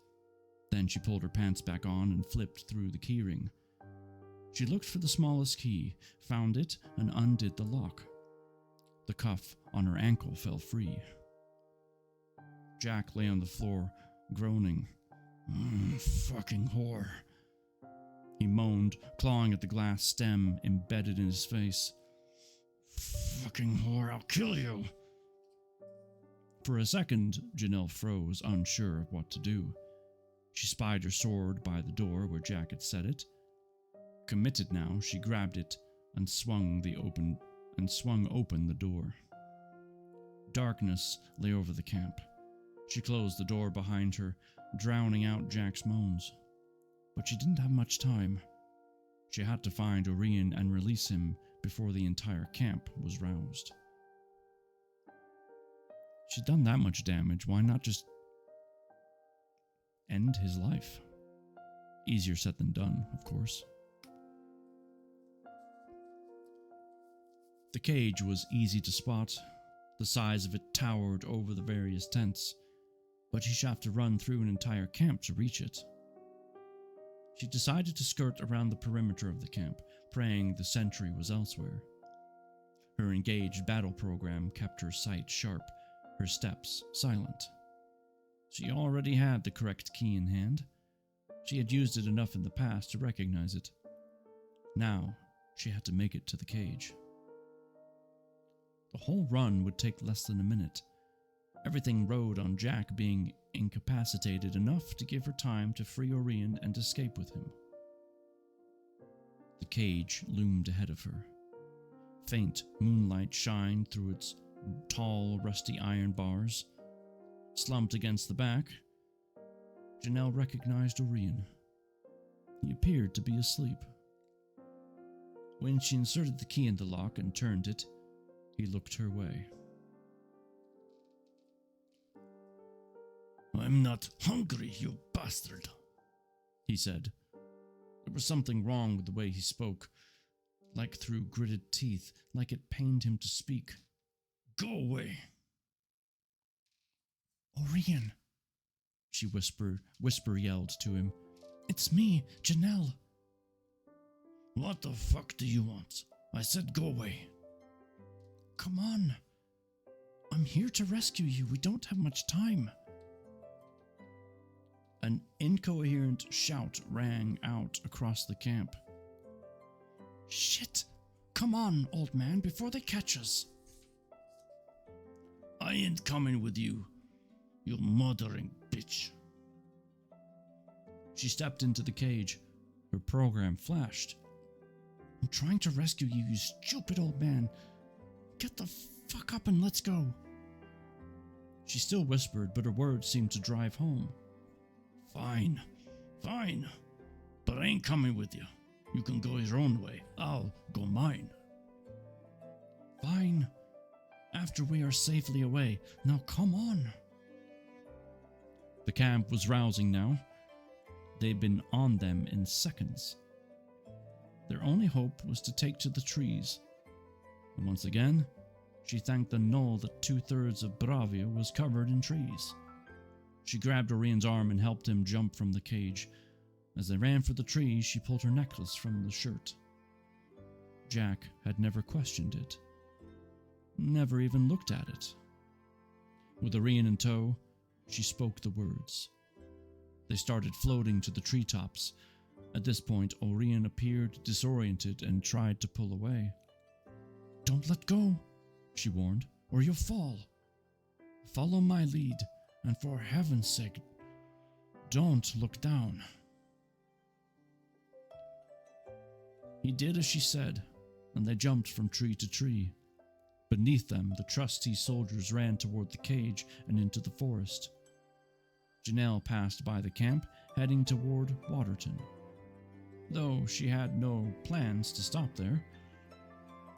Then she pulled her pants back on and flipped through the keyring. She looked for the smallest key, found it, and undid the lock. The cuff on her ankle fell free. Jack lay on the floor, groaning. Fucking whore. He moaned, clawing at the glass stem embedded in his face. Fucking whore, I'll kill you. For a second, Janelle froze, unsure of what to do. She spied her sword by the door where Jack had set it. Committed now, she grabbed it and swung open the door. Darkness lay over the camp. She closed the door behind her, drowning out Jack's moans. But she didn't have much time. She had to find Orion and release him before the entire camp was roused. She'd done that much damage, why not just end his life? Easier said than done, of course. The cage was easy to spot. The size of it towered over the various tents, but she'd have to run through an entire camp to reach it. She decided to skirt around the perimeter of the camp, praying the sentry was elsewhere. Her engaged battle program kept her sight sharp, her steps silent. She already had the correct key in hand. She had used it enough in the past to recognize it. Now, she had to make it to the cage. The whole run would take less than a minute, Everything rode on Jack being incapacitated enough to give her time to free Orion and escape with him. The cage loomed ahead of her. Faint moonlight shined through its tall, rusty iron bars. Slumped against the back, Janelle recognized Orion. He appeared to be asleep. When she inserted the key in the lock and turned it, he looked her way. "I'm not hungry, you bastard," he said. There was something wrong with the way he spoke, like through gritted teeth, like it pained him to speak. "Go away." Orion, she whisper yelled to him. It's me, Janelle. "What the fuck do you want? I said go away." Come on. I'm here to rescue you. We don't have much time. An incoherent shout rang out across the camp. Shit! Come on, old man, before they catch us. "I ain't coming with you, you murdering bitch." She stepped into the cage. Her program flashed. I'm trying to rescue you, you stupid old man. Get the fuck up and let's go. She still whispered, but her words seemed to drive home. Fine, but I ain't coming with you. You can go your own way. I'll go mine. Fine. After we are safely away. Now come on. The camp was rousing now. They'd been on them in seconds. Their only hope was to take to the trees. And once again, she thanked the knoll that 2/3 of Bravia was covered in trees. She grabbed Orion's arm and helped him jump from the cage. As they ran for the trees, she pulled her necklace from the shirt. Jack had never questioned it. Never even looked at it. With Orion in tow, she spoke the words. They started floating to the treetops. At this point, Orion appeared disoriented and tried to pull away. Don't let go, she warned, or you'll fall. Follow my lead, and for heaven's sake, don't look down. He did as she said, and they jumped from tree to tree. Beneath them, the trusty soldiers ran toward the cage and into the forest. Janelle passed by the camp, heading toward Waterton, though she had no plans to stop there.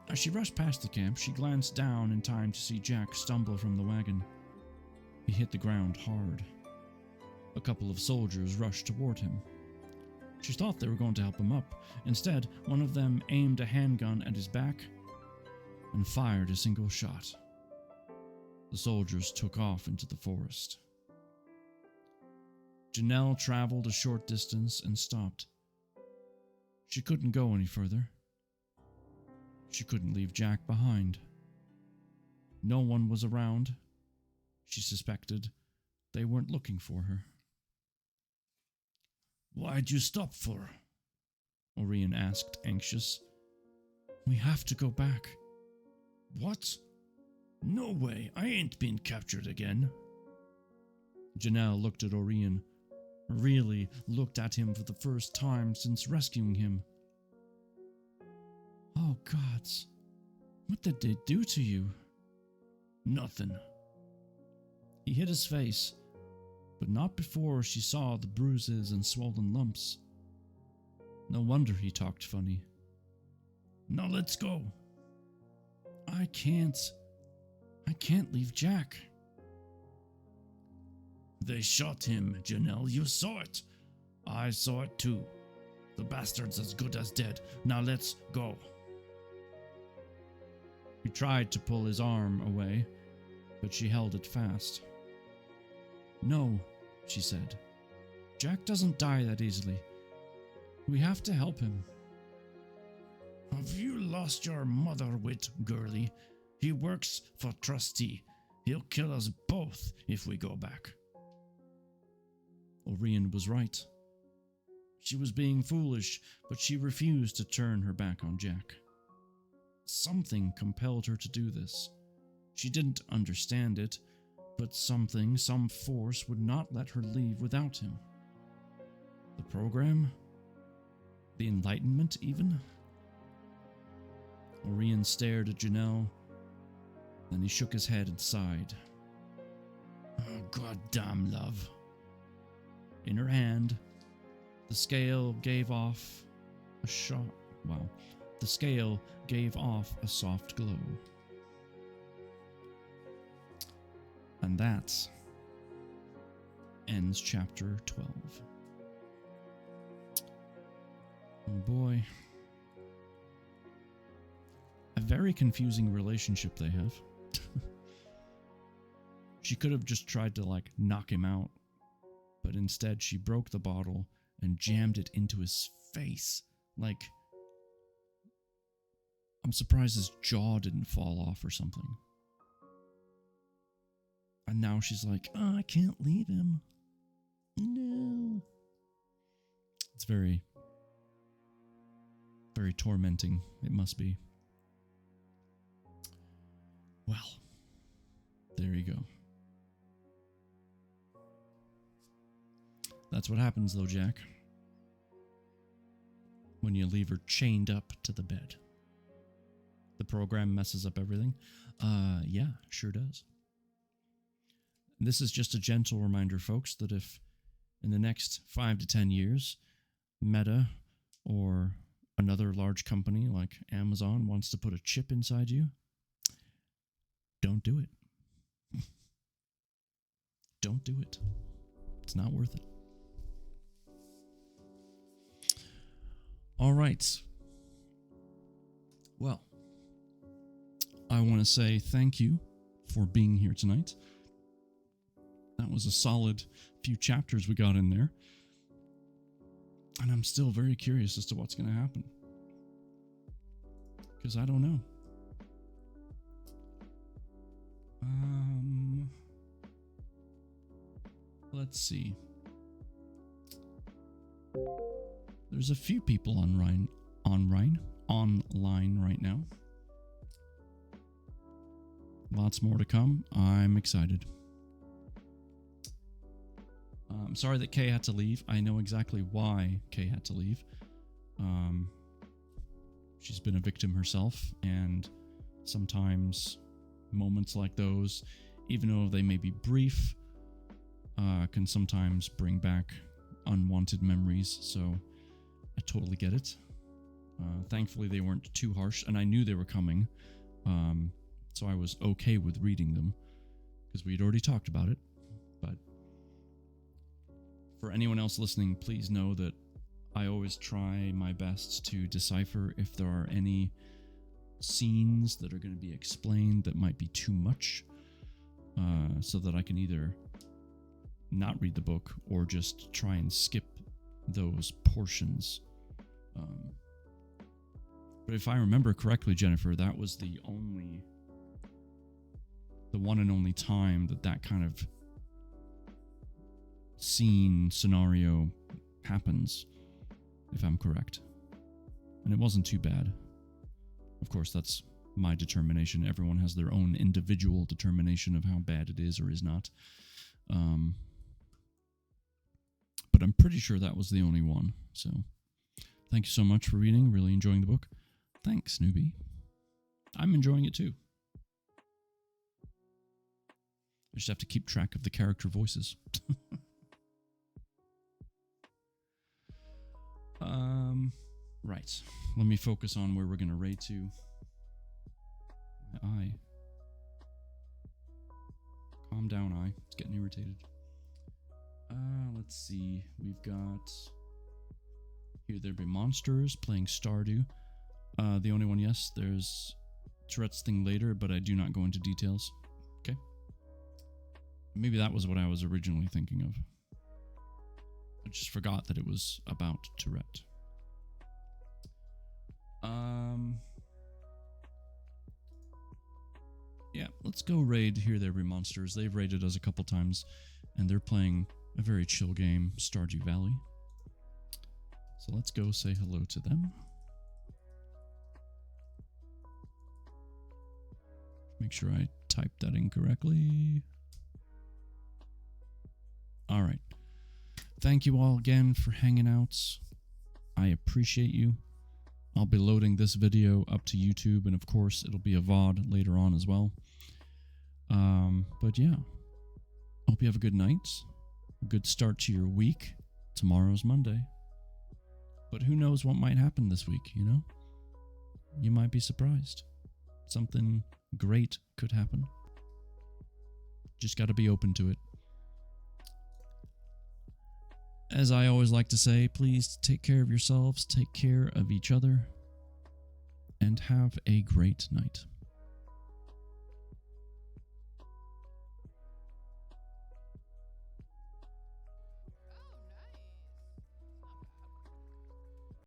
As she rushed past the camp, she glanced down in time to see Jack stumble from the wagon. He hit the ground hard. A couple of soldiers rushed toward him. She thought they were going to help him up. Instead, one of them aimed a handgun at his back and fired a single shot. The soldiers took off into the forest. Janelle traveled a short distance and stopped. She couldn't go any further. She couldn't leave Jack behind. No one was around. She suspected they weren't looking for her. "Why'd you stop for?" Orion asked, anxious. We have to go back. "What? No way, I ain't been captured again." Janelle looked at Orion. Really looked at him for the first time since rescuing him. Oh, gods. What did they do to you? "Nothing." He hid his face, but not before she saw the bruises and swollen lumps. No wonder he talked funny. "Now let's go." I can't leave Jack. "They shot him, Janelle. You saw it. I saw it too. The bastard's as good as dead. Now let's go." He tried to pull his arm away, but she held it fast. No, she said. Jack doesn't die that easily. We have to help him. "Have you lost your mother wit, girlie? He works for Trustee. He'll kill us both if we go back." Orion was right. She was being foolish, but she refused to turn her back on Jack. Something compelled her to do this. She didn't understand it, But something, some force would not let her leave without him. The program? The Enlightenment, even? Orion stared at Janelle. Then he shook his head and sighed. Oh, goddamn love. In her hand, the scale gave off a The scale gave off a soft glow. And that ends chapter 12. Oh boy. A very confusing relationship they have. She could have just tried to, knock him out, but instead she broke the bottle and jammed it into his face. I'm surprised his jaw didn't fall off or something. And now she's like, oh, I can't leave him. No. It's very, very tormenting, it must be. Well, there you go. That's what happens, though, Jack. When you leave her chained up to the bed. The program messes up everything. Yeah, sure does. This is just a gentle reminder, folks, that if in the next 5 to 10 years, Meta or another large company like Amazon wants to put a chip inside you, don't do it. Don't do it. It's not worth it. All right. Well, I want to say thank you for being here tonight. That was a solid few chapters we got in there. And I'm still very curious as to what's going to happen. Because I don't know. Let's see. There's a few people online right now. Lots more to come. I'm excited. I'm sorry that Kay had to leave. I know exactly why Kay had to leave. She's been a victim herself, and sometimes moments like those, even though they may be brief, can sometimes bring back unwanted memories, so I totally get it. Thankfully, they weren't too harsh, and I knew they were coming, so I was okay with reading them, because we had already talked about it. But for anyone else listening, please know that I always try my best to decipher if there are any scenes that are going to be explained that might be too much, so that I can either not read the book or just try and skip those portions. But if I remember correctly, Jennifer, that was the one and only time that kind of scenario happens, if I'm correct. And it wasn't too bad. Of course, that's my determination. Everyone has their own individual determination of how bad it is or is not. But I'm pretty sure that was the only one. So, thank you so much for reading. Really enjoying the book. Thanks, newbie. I'm enjoying it too. I just have to keep track of the character voices. Right. Let me focus on where we're going to rate to. My eye. Calm down, eye. It's getting irritated. Let's see. We've got Here There Be Monsters playing Stardew. The only one, yes. There's Tourette's thing later, but I do not go into details. Okay. Maybe that was what I was originally thinking of. I just forgot that it was about Tourette. Yeah, let's go raid Here There Be Monsters. They've raided us a couple times, and they're playing a very chill game, Stardew Valley. So let's go say hello to them. Make sure I typed that in correctly. All right. Thank you all again for hanging out. I appreciate you. I'll be loading this video up to YouTube, and of course, it'll be a VOD later on as well. But yeah, hope you have a good night, a good start to your week. Tomorrow's Monday. But who knows what might happen this week, you know? You might be surprised. Something great could happen. Just got to be open to it. As I always like to say, please take care of yourselves, take care of each other, and have a great night.